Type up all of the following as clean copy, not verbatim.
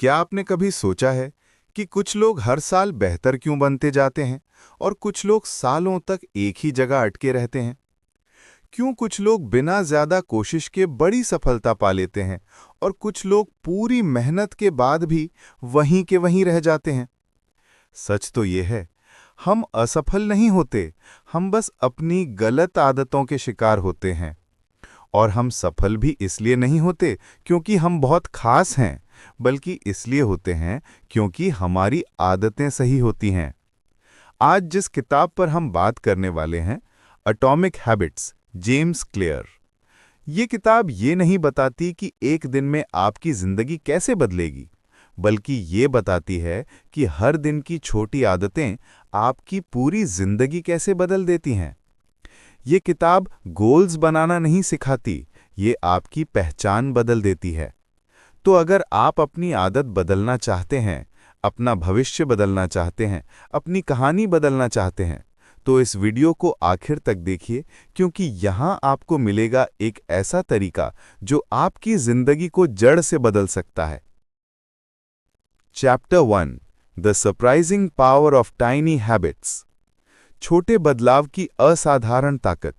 क्या आपने कभी सोचा है कि कुछ लोग हर साल बेहतर क्यों बनते जाते हैं और कुछ लोग सालों तक एक ही जगह अटके रहते हैं? क्यों कुछ लोग बिना ज्यादा कोशिश के बड़ी सफलता पा लेते हैं और कुछ लोग पूरी मेहनत के बाद भी वहीं के वहीं रह जाते हैं? सच तो ये है, हम असफल नहीं होते, हम बस अपनी गलत आदतों के शिकार होते हैं। और हम सफल भी इसलिए नहीं होते क्योंकि हम बहुत खास हैं, बल्कि इसलिए होते हैं क्योंकि हमारी आदतें सही होती हैं। आज जिस किताब पर हम बात करने वाले हैं, एटॉमिक हैबिट्स, जेम्स क्लियर। ये किताब ये नहीं बताती कि एक दिन में आपकी जिंदगी कैसे बदलेगी, बल्कि ये बताती है कि हर दिन की छोटी आदतें आपकी पूरी जिंदगी कैसे बदल देती हैं। ये किताब गोल्स बनाना नहीं सिखाती, ये आपकी पहचान बदल देती है। तो अगर आप अपनी आदत बदलना चाहते हैं, अपना भविष्य बदलना चाहते हैं, अपनी कहानी बदलना चाहते हैं, तो इस वीडियो को आखिर तक देखिए, क्योंकि यहाँ आपको मिलेगा एक ऐसा तरीका जो आपकी जिंदगी को जड़ से बदल सकता है। Chapter 1, the surprising power of tiny habits. छोटे बदलाव की असाधारण ताकत।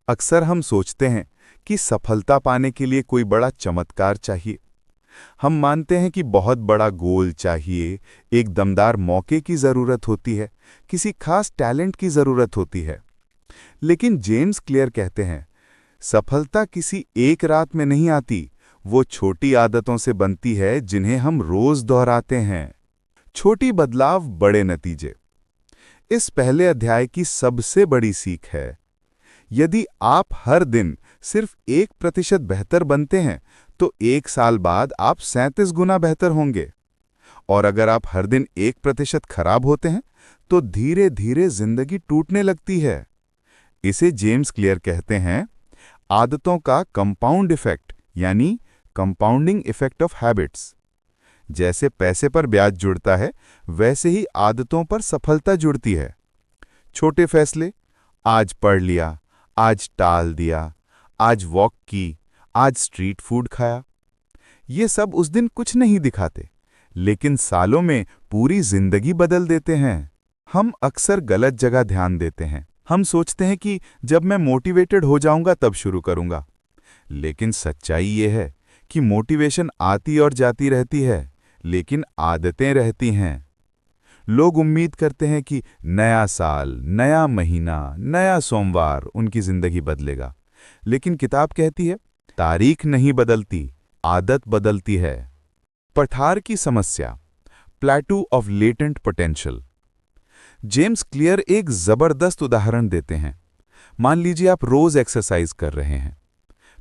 अक्सर हम सोचते हैं कि सफलता पाने के लिए कोई बड़ा चमत्कार चाहिए। हम मानते हैं कि बहुत बड़ा गोल चाहिए, एक दमदार मौके की जरूरत होती है, किसी खास टैलेंट की जरूरत होती है। लेकिन जेम्स क्लियर कहते हैं, सफलता किसी एक रात में नहीं आती, वो छोटी आदतों से बनती है जिन्हें हम रोज दोहराते हैं। छोटी बदलाव, बड़े नतीजे। इस पहले अध्याय की सबसे बड़ी सीख है, यदि आप हर दिन सिर्फ 1% बेहतर बनते हैं तो 1 साल बाद आप 37 गुना बेहतर होंगे। और अगर आप हर दिन 1% खराब होते हैं तो धीरे धीरे जिंदगी टूटने लगती है। इसे जेम्स क्लियर कहते हैं आदतों का कंपाउंड इफेक्ट, यानी कंपाउंडिंग इफेक्ट ऑफ हैबिट्स। जैसे पैसे पर ब्याज जुड़ता है, वैसे ही आदतों पर सफलता जुड़ती है। छोटे फैसले, आज पढ़ लिया, आज टाल दिया, आज वॉक की, आज स्ट्रीट फूड खाया, ये सब उस दिन कुछ नहीं दिखाते, लेकिन सालों में पूरी जिंदगी बदल देते हैं। हम अक्सर गलत जगह ध्यान देते हैं। हम सोचते हैं कि जब मैं मोटिवेटेड हो जाऊंगा तब शुरू करूंगा। लेकिन सच्चाई ये है कि मोटिवेशन आती और जाती रहती है, लेकिन आदतें रहती हैं। लोग उम्मीद करते हैं कि नया साल, नया महीना, नया सोमवार उनकी जिंदगी बदलेगा। लेकिन किताब कहती है, तारीख नहीं बदलती, आदत बदलती है। पठार की समस्या, प्लेटू of latent potential. James clear एक जबरदस्त उदाहरण देते हैं। मान लीजिए आप रोज एक्सरसाइज कर रहे हैं।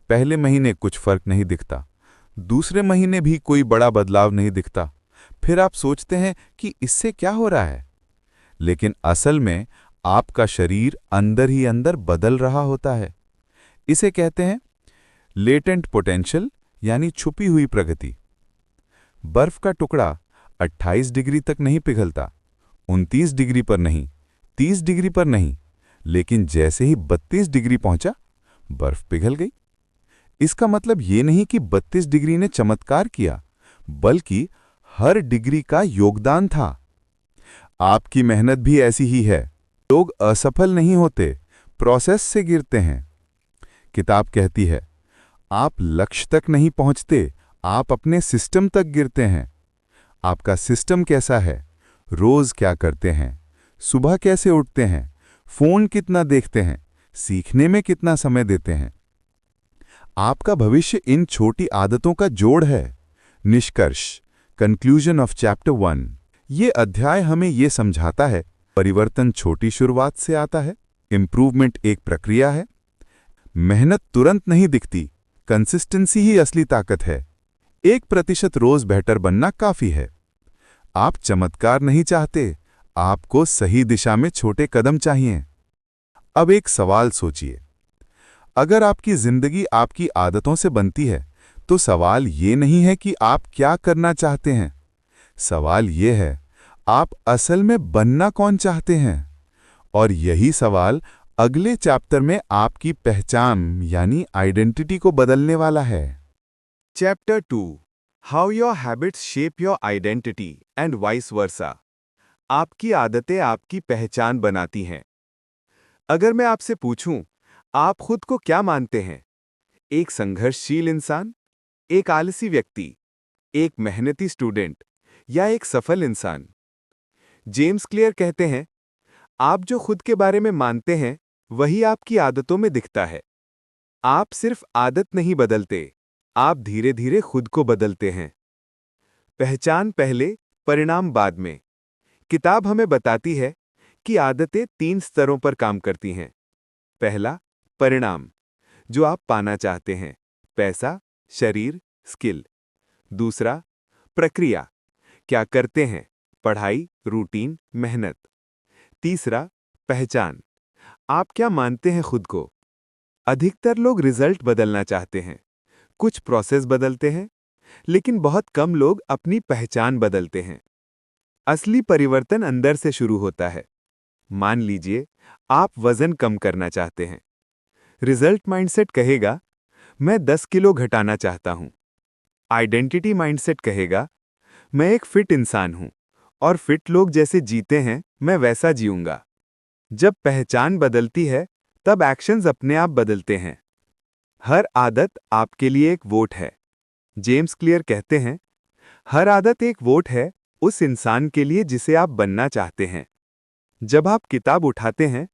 पहले महीने कुछ फर्क नहीं दिखता, दूसरे महीने भी कोई बड़ा बदलाव नहीं दिखता। फिर आप सोचते हैं कि इससे क्या हो रहा है, लेकिन असल में आपका शरीर अंदर ही अंदर बदल रहा होता है। इसे कहते हैं लेटेंट पोटेंशियल, यानी छुपी हुई प्रगति। बर्फ का टुकड़ा 28 डिग्री तक नहीं पिघलता, 29 डिग्री पर नहीं, 30 डिग्री पर नहीं, लेकिन जैसे ही 32 डिग्री पहुंचा, बर्फ पिघल गई। इसका मतलब ये नहीं कि 32 डिग्री ने चमत्कार किया, बल्कि हर डिग्री का योगदान था। आपकी मेहनत भी ऐसी ही है। लोग असफल नहीं होते, प्रोसेस से गिरते हैं। किताब कहती है, आप लक्ष्य तक नहीं पहुंचते, आप अपने सिस्टम तक गिरते हैं। आपका सिस्टम कैसा है? रोज क्या करते हैं? सुबह कैसे उठते हैं? फोन कितना देखते हैं? सीखने में कितना समय देते हैं? आपका भविष्य इन छोटी आदतों का जोड़ है। निष्कर्ष, कंक्लूजन ऑफ चैप्टर 1। ये अध्याय हमें ये समझाता है, परिवर्तन छोटी शुरुआत से आता है, इंप्रूवमेंट एक प्रक्रिया है, मेहनत तुरंत नहीं दिखती, कंसिस्टेंसी ही असली ताकत है। 1% रोज बेहतर बनना काफी है। आप चमत्कार नहीं चाहते, आपको सही दिशा में छोटे कदम चाहिए। अब एक सवाल सोचिए, अगर आपकी जिंदगी आपकी आदतों से बनती है, तो सवाल ये नहीं है कि आप क्या करना चाहते हैं। सवाल ये है, आप असल में बनना कौन चाहते हैं। और यही सवाल अगले चैप्टर में आपकी पहचान, यानी आइडेंटिटी को बदलने वाला है। Chapter 2, how your habits shape your identity and vice versa. आपकी आदतें आपकी पहचान बनाती हैं। अगर मैं आपसे पूछूं, आप खुद को क्या मानते हैं? एक संघर्षशील इंसान, एक आलसी व्यक्ति, एक मेहनती स्टूडेंट या एक सफल इंसान? जेम्स क्लियर कहते हैं, आप जो खुद के बारे में मानते हैं, वही आपकी आदतों में दिखता है। आप सिर्फ आदत नहीं बदलते, आप धीरे धीरे खुद को बदलते हैं। पहचान पहले, परिणाम बाद में। किताब हमें बताती है कि आदतें 3 स्तरों पर काम करती हैं। पहला, परिणाम, जो आप पाना चाहते हैं, पैसा, शरीर, स्किल। दूसरा, प्रक्रिया, क्या करते हैं, पढ़ाई, रूटीन, मेहनत। तीसरा, पहचान, आप क्या मानते हैं खुद को। अधिकतर लोग रिजल्ट बदलना चाहते हैं, कुछ प्रोसेस बदलते हैं, लेकिन बहुत कम लोग अपनी पहचान बदलते हैं। असली परिवर्तन अंदर से शुरू होता है। मान लीजिए, आप वजन कम करना चाहते हैं। रिजल्ट माइंडसेट कहेगा, मैं 10 किलो घटाना चाहता हूं। आइडेंटिटी माइंडसेट कहेगा, मैं एक फिट इंसान हूं और फिट लोग जैसे जीते हैं, मैं वैसा जीऊंगा। जब पहचान बदलती है, तब एक्शंस अपने आप बदलते हैं। हर आदत आपके लिए एक वोट है। जेम्स क्लियर कहते हैं, हर आदत एक वोट है उस इंसान के लिए जिसे आप बनना चाहते हैं। जब आप किताब उठाते हैं,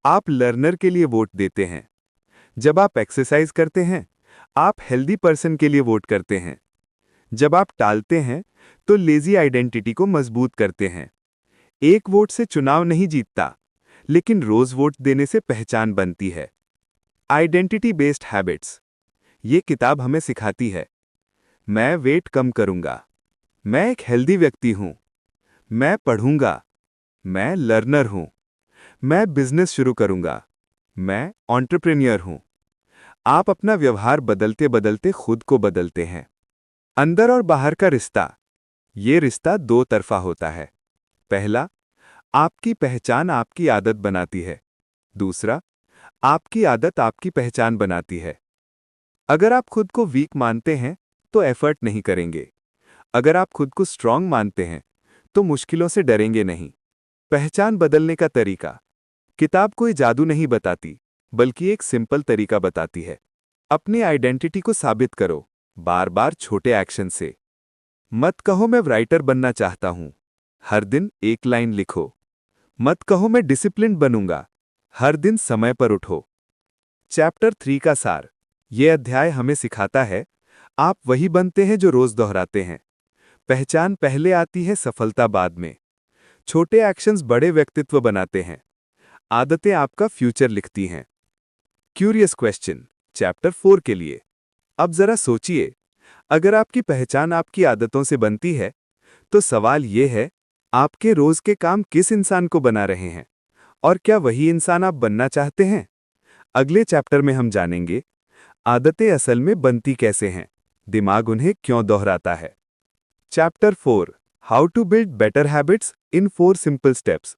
आप लर्नर के लिए वोट देते हैं। जब आप एक्सरसाइज करते हैं, आप हेल्दी पर्सन के लिए वोट करते हैं। जब आप टालते हैं, तो लेजी आइडेंटिटी को मजबूत करते हैं। एक वोट से चुनाव नहीं जीतता, लेकिन रोज वोट देने से पहचान बनती है। आइडेंटिटी बेस्ड हैबिट्स, ये किताब हमें सिखाती है, मैं वेट कम करूंगा, मैं एक हेल्दी व्यक्ति हूं, मैं पढ़ूंगा, मैं लर्नर हूं, मैं बिजनेस शुरू करूंगा, मैं एंटरप्रेन्योर हूं। आप अपना व्यवहार बदलते बदलते खुद को बदलते हैं। अंदर और बाहर का रिश्ता, ये रिश्ता दो तरफा होता है। पहला, आपकी पहचान आपकी आदत बनाती है। दूसरा, आपकी आदत आपकी पहचान बनाती है। अगर आप खुद को वीक मानते हैं, तो एफर्ट नहीं करेंगे। अगर आप खुद को स्ट्रांग मानते हैं, तो मुश्किलों से डरेंगे नहीं। पहचान बदलने का तरीका, किताब कोई जादू नहीं बताती, बल्कि एक सिंपल तरीका बताती है। अपनी आइडेंटिटी को साबित करो, बार बार छोटे एक्शन से। मत कहो मैं राइटर बनना चाहता हूं, हर दिन एक लाइन लिखो। मत कहो मैं डिसिप्लिन बनूंगा, हर दिन समय पर उठो। चैप्टर 3 का सार, यह अध्याय हमें सिखाता है, आप वही बनते हैं जो रोज दोहराते हैं। पहचान पहले आती है, सफलता बाद में। छोटे एक्शंस बड़े व्यक्तित्व बनाते हैं। आदतें आपका फ्यूचर लिखती हैं। क्यूरियस क्वेश्चन, चैप्टर 4 के लिए। अब जरा सोचिए, अगर आपकी पहचान आपकी आदतों से बनती है, तो सवाल यह है, आपके रोज के काम किस इंसान को बना रहे हैं, और क्या वही इंसान आप बनना चाहते हैं? अगले चैप्टर में हम जानेंगे, आदतें असल में बनती कैसे हैं, दिमाग उन्हें क्यों दोहराता है। Chapter 4, how to build better habits in 4 simple steps.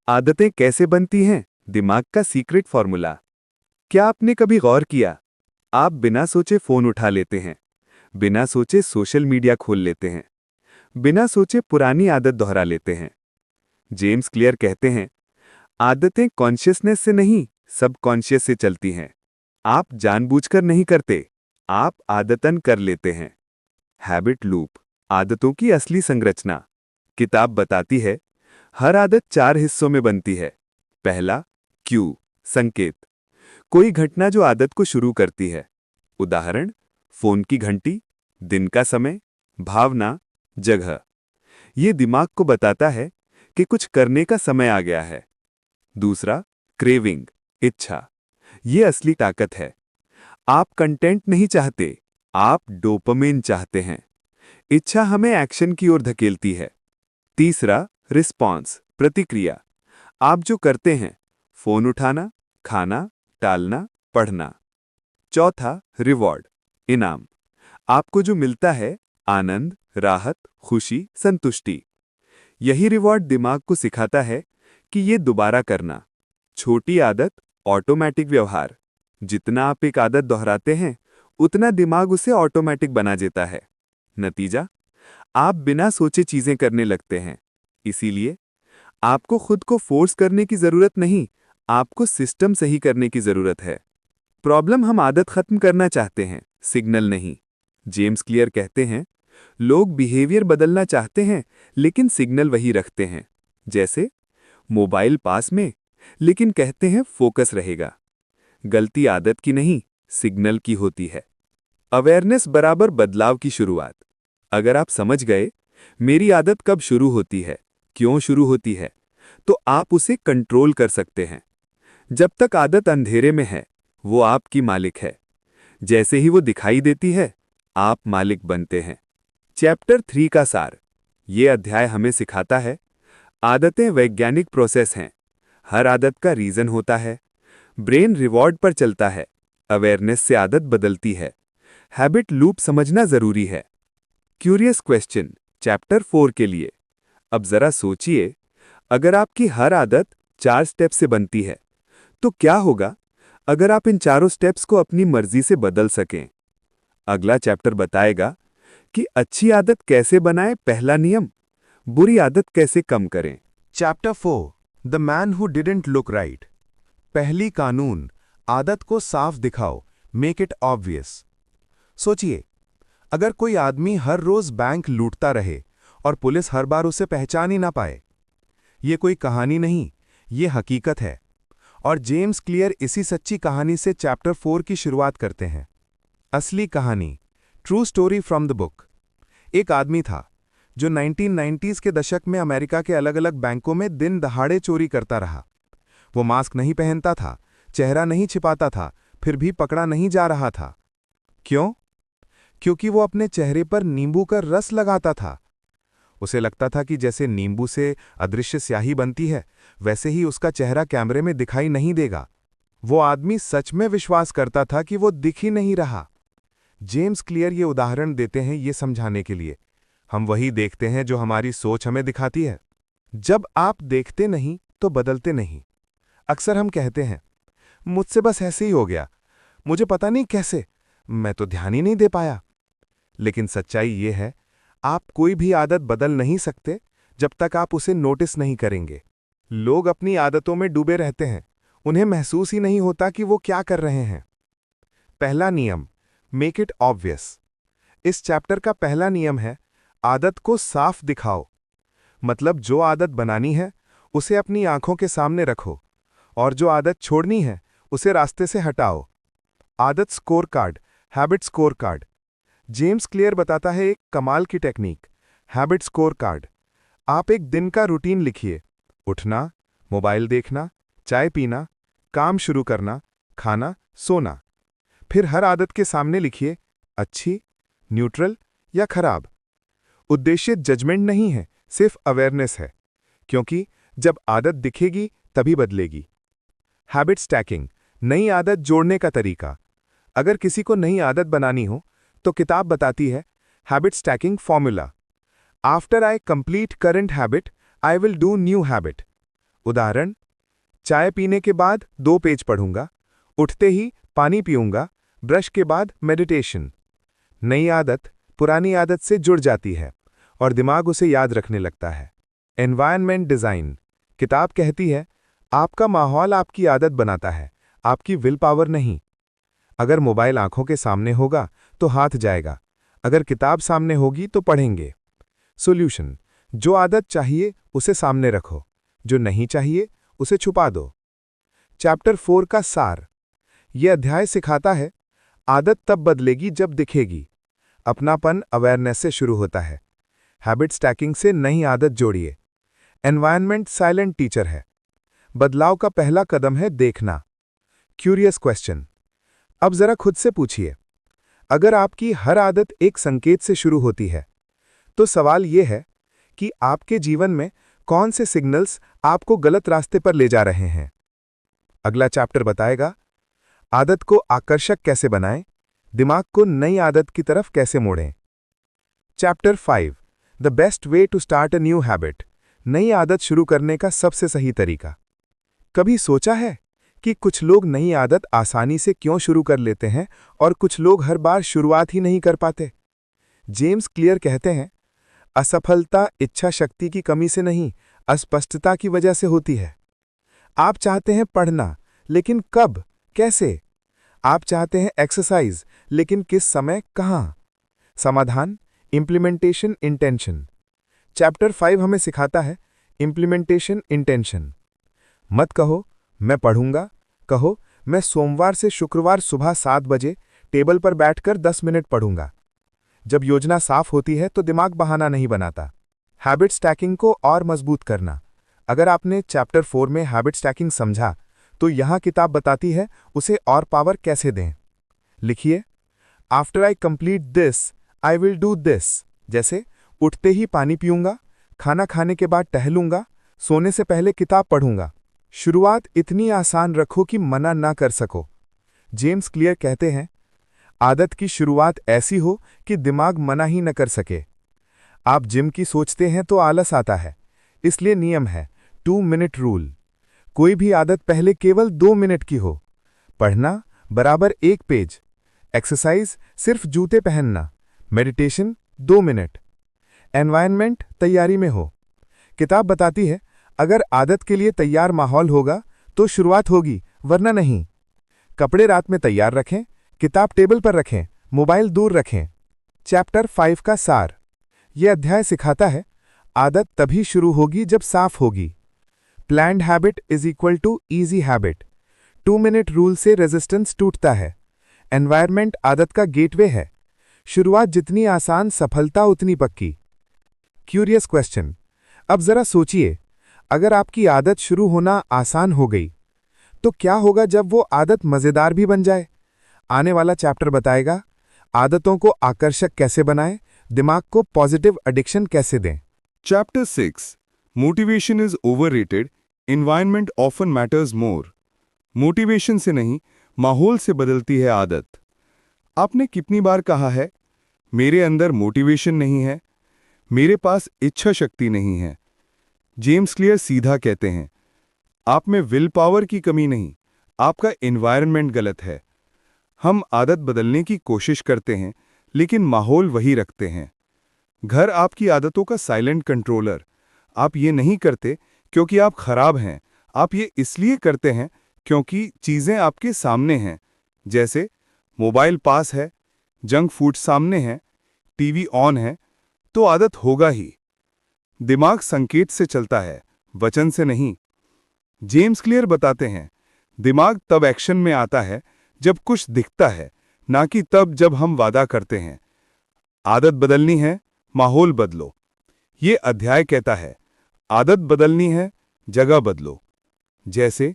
आदतें कैसे बनती हैं, दिमाग का सीक्रेट फॉर्मूला। क्या आपने कभी गौर किया, आप बिना सोचे फोन उठा लेते हैं, बिना सोचे सोशल मीडिया खोल लेते हैं, बिना सोचे पुरानी आदत दोहरा लेते हैं। जेम्स क्लियर कहते हैं, आदतें कॉन्शियसनेस से नहीं, सबकॉन्शियस से चलती हैं। आप जानबूझकर नहीं करते, आप आदतन कर लेते हैं। हैबिट लूप, आदतों की असली संरचना। किताब बताती है, हर आदत 4 हिस्सों में बनती है। पहला, क्यू, संकेत, कोई घटना जो आदत को शुरू करती है। उदाहरण, फोन की घंटी, दिन का समय, भावना, जगह। ये दिमाग को बताता है कि कुछ करने का समय आ गया है। दूसरा, क्रेविंग, इच्छा, ये असली ताकत है। आप कंटेंट नहीं चाहते, आप डोपामिन चाहते हैं। इच्छा हमें एक्शन की ओर धकेलती है। तीसरा, रिस्पॉन्स, प्रतिक्रिया, आप जो करते हैं, फोन उठाना, खाना, टालना, पढ़ना। चौथा, रिवॉर्ड, इनाम, आपको जो मिलता है, आनंद, राहत, खुशी, संतुष्टि। यही रिवॉर्ड दिमाग को सिखाता है कि ये दोबारा करना। छोटी आदत, ऑटोमेटिक व्यवहार, जितना आप एक आदत दोहराते हैं, उतना दिमाग उसे ऑटोमेटिक बना देता है। नतीजा, आप बिना सोचे चीजें करने लगते हैं। इसीलिए आपको खुद को फोर्स करने की जरूरत नहीं, आपको सिस्टम सही करने की जरूरत है। प्रॉब्लम हम आदत खत्म करना चाहते हैं, सिग्नल नहीं। जेम्स क्लियर कहते हैं, लोग बिहेवियर बदलना चाहते हैं लेकिन सिग्नल वही रखते हैं। जैसे मोबाइल पास में, लेकिन कहते हैं फोकस रहेगा। गलती आदत की नहीं, सिग्नल की होती है। अवेयरनेस बराबर बदलाव की शुरुआत। अगर आप समझ गए मेरी आदत कब शुरू होती है, क्यों शुरू होती है, तो आप उसे कंट्रोल कर सकते हैं। जब तक आदत अंधेरे में है, वो आपकी मालिक है। जैसे ही वो दिखाई देती है, आप मालिक बनते हैं। चैप्टर 3 का सार। ये अध्याय हमें सिखाता है, आदतें वैज्ञानिक प्रोसेस हैं। हर आदत का रीजन होता है। ब्रेन रिवॉर्ड पर चलता है, अवेयरनेस से आदत बदलती है। हैबिट लूप समझना जरूरी है। क्यूरियस क्वेश्चन चैप्टर 4 के लिए। अब जरा सोचिए, अगर आपकी हर आदत 4 स्टेप से बनती है, तो क्या होगा अगर आप इन चारों स्टेप्स को अपनी मर्जी से बदल सकें? अगला चैप्टर बताएगा कि अच्छी आदत कैसे बनाएं, पहला नियम, बुरी आदत कैसे कम करें। Chapter 4 the man who didn't look right. पहली कानून, आदत को साफ दिखाओ, मेक इट ऑब्वियस। सोचिए, अगर कोई आदमी हर रोज बैंक लूटता रहे और पुलिस हर बार उसे पहचान ही ना पाए। ये कोई कहानी नहीं, ये हकीकत है। और जेम्स क्लियर इसी सच्ची कहानी से चैप्टर 4 की शुरुआत करते हैं। असली कहानी, true story from the book. एक आदमी था जो 1990s के दशक में अमेरिका के अलग अलग बैंकों में दिन दहाड़े चोरी करता रहा। वो मास्क नहीं पहनता था, चेहरा नहीं छिपाता था, फिर भी पकड़ा नहीं जा रहा था। क्यों? क्योंकि वो अपने चेहरे पर नींबू का रस लगाता था। उसे लगता था कि जैसे नींबू से अदृश्य स्याही बनती है, वैसे ही उसका चेहरा कैमरे में दिखाई नहीं देगा। वो आदमी सच में विश्वास करता था कि वो दिख ही नहीं रहा। जेम्स क्लियर ये उदाहरण देते हैं ये समझाने के लिए, हम वही देखते हैं जो हमारी सोच हमें दिखाती है। जब आप देखते नहीं तो बदलते नहीं। अक्सर हम कहते हैं, मुझसे बस ऐसे ही हो गया, मुझे पता नहीं कैसे, मैं तो ध्यान ही नहीं दे पाया। लेकिन सच्चाई ये है, आप कोई भी आदत बदल नहीं सकते जब तक आप उसे नोटिस नहीं करेंगे। लोग अपनी आदतों में डूबे रहते हैं, उन्हें महसूस ही नहीं होता कि वो क्या कर रहे हैं। पहला नियम, मेक इट ऑब्वियस। इस चैप्टर का पहला नियम है, आदत को साफ दिखाओ। मतलब जो आदत बनानी है उसे अपनी आंखों के सामने रखो, और जो आदत छोड़नी है उसे रास्ते से हटाओ। आदत score card, habit score card. James clear बताता है एक कमाल की टेक्निक, हैबिट स्कोर कार्ड। आप एक दिन का रूटीन लिखिए, उठना, मोबाइल देखना, चाय पीना, काम शुरू करना, खाना, सोना। फिर हर आदत के सामने लिखिए, अच्छी, न्यूट्रल या खराब। उद्देश्य जजमेंट नहीं है, सिर्फ अवेयरनेस है, क्योंकि जब आदत दिखेगी तभी बदलेगी। हैबिट स्टैकिंग, नई आदत जोड़ने का तरीका। अगर किसी को नई आदत बनानी हो तो किताब बताती है, habit stacking formula. After I complete current habit I will do new habit. उदाहरण, चाय पीने के बाद 2 पेज पढ़ूंगा, उठते ही पानी पीऊंगा, ब्रश के बाद मेडिटेशन। नई आदत पुरानी आदत से जुड़ जाती है और दिमाग उसे याद रखने लगता है। एनवायरनमेंट डिजाइन, किताब कहती है, आपका माहौल आपकी आदत बनाता है, आपकी विल पावर नहीं। अगर मोबाइल आंखों के सामने होगा तो हाथ जाएगा, अगर किताब सामने होगी तो पढ़ेंगे। सॉल्यूशन, जो आदत चाहिए उसे सामने रखो, जो नहीं चाहिए उसे छुपा दो। चैप्टर 4 का सार। यह अध्याय सिखाता है, आदत तब बदलेगी जब दिखेगी। अपनापन अवेयरनेस से शुरू होता है। हैबिट स्टैकिंग से नई आदत जोड़िए। एनवायरनमेंट साइलेंट टीचर है। बदलाव का पहला कदम है देखना। क्यूरियस क्वेश्चन, अब जरा खुद से पूछिए, अगर आपकी हर आदत एक संकेत से शुरू होती है, तो सवाल यह है कि आपके जीवन में कौन से सिग्नल्स आपको गलत रास्ते पर ले जा रहे हैं। अगला चैप्टर बताएगा, आदत को आकर्षक कैसे बनाएं, दिमाग को नई आदत की तरफ कैसे मोड़ें। Chapter 5 the best way to start a new habit. नई आदत शुरू करने का सबसे सही तरीका। कभी सोचा है कि कुछ लोग नई आदत आसानी से क्यों शुरू कर लेते हैं और कुछ लोग हर बार शुरुआत ही नहीं कर पाते? जेम्स क्लियर कहते हैं, असफलता इच्छा शक्ति की कमी से नहीं, अस्पष्टता की वजह से होती है। आप चाहते हैं पढ़ना, लेकिन कब, कैसे? आप चाहते हैं एक्सरसाइज, लेकिन किस समय, कहाँ? समाधान, इम्प्लीमेंटेशन इंटेंशन। चैप्टर 5 हमें सिखाता है इम्प्लीमेंटेशन इंटेंशन। मत कहो मैं पढ़ूंगा, कहो मैं सोमवार से शुक्रवार सुबह 7 बजे टेबल पर बैठकर 10 मिनट पढ़ूंगा। जब योजना साफ होती है तो दिमाग बहाना नहीं बनाता। हैबिट स्टैकिंग को और मजबूत करना। अगर आपने चैप्टर 4 में हैबिट स्टैकिंग समझा, तो यहां किताब बताती है उसे और पावर कैसे दें। लिखिए, after I complete this I will do this. जैसे उठते ही पानी पीऊंगा, खाना खाने के बाद टहलूंगा, सोने से पहले किताब पढ़ूंगा। शुरुआत इतनी आसान रखो कि मना ना कर सको। जेम्स क्लियर कहते हैं, आदत की शुरुआत ऐसी हो कि दिमाग मना ही न कर सके। आप जिम की सोचते हैं तो आलस आता है, इसलिए नियम है 2 मिनट रूल। कोई भी आदत पहले केवल 2 मिनट की हो। पढ़ना बराबर 1 पेज, एक्सरसाइज सिर्फ जूते पहनना, मेडिटेशन 2 मिनट, एनवायरनमेंट तैयारी में हो। किताब बताती है, अगर आदत के लिए तैयार माहौल होगा तो शुरुआत होगी, वरना नहीं। कपड़े रात में तैयार रखें, किताब टेबल पर रखें, मोबाइल दूर रखें। चैप्टर 5 का सार। यह अध्याय सिखाता है, आदत तभी शुरू होगी जब साफ होगी। Planned habit is equal to easy habit. 2 minute rule से रेजिस्टेंस टूटता है। एनवायरनमेंट आदत का गेटवे है। शुरुआत जितनी आसान, सफलता उतनी पक्की। Curious question. अब जरा सोचिए, अगर आपकी आदत शुरू होना आसान हो गई, तो क्या होगा जब वो आदत मजेदार भी बन जाए? आने वाला चैप्टर बताएगा आदतों को आकर्षक कैसे बनाएं, दिमाग को पॉजिटिव एडिक्शन कैसे दें। Chapter 6 Motivation is overrated, environment often matters more. Motivation से नहीं, माहौल से बदलती है आदत। आपने कितनी बार कहा है, मेरे अंदर मोटिवेशन नहीं है, मेरे पास इच्छा शक्ति नहीं है? जेम्स क्लियर सीधा कहते हैं, आप में विल पावर की कमी नहीं, आपका एनवायरनमेंट गलत है। हम आदत बदलने की कोशिश करते हैं, लेकिन माहौल वही रखते हैं। घर आपकी आदतों का साइलेंट कंट्रोलर। आप ये नहीं करते क्योंकि आप खराब हैं, आप ये इसलिए करते हैं क्योंकि चीज़ें आपके सामने हैं। जैसे मोबाइल पास है, जंक फूड सामने है, टीवी ऑन है, तो आदत होगा ही। दिमाग संकेत से चलता है, वचन से नहीं। जेम्स क्लियर बताते हैं, दिमाग तब एक्शन में आता है जब कुछ दिखता है, ना कि तब जब हम वादा करते हैं। आदत बदलनी है, माहौल बदलो। ये अध्याय कहता है, आदत बदलनी है, जगह बदलो। जैसे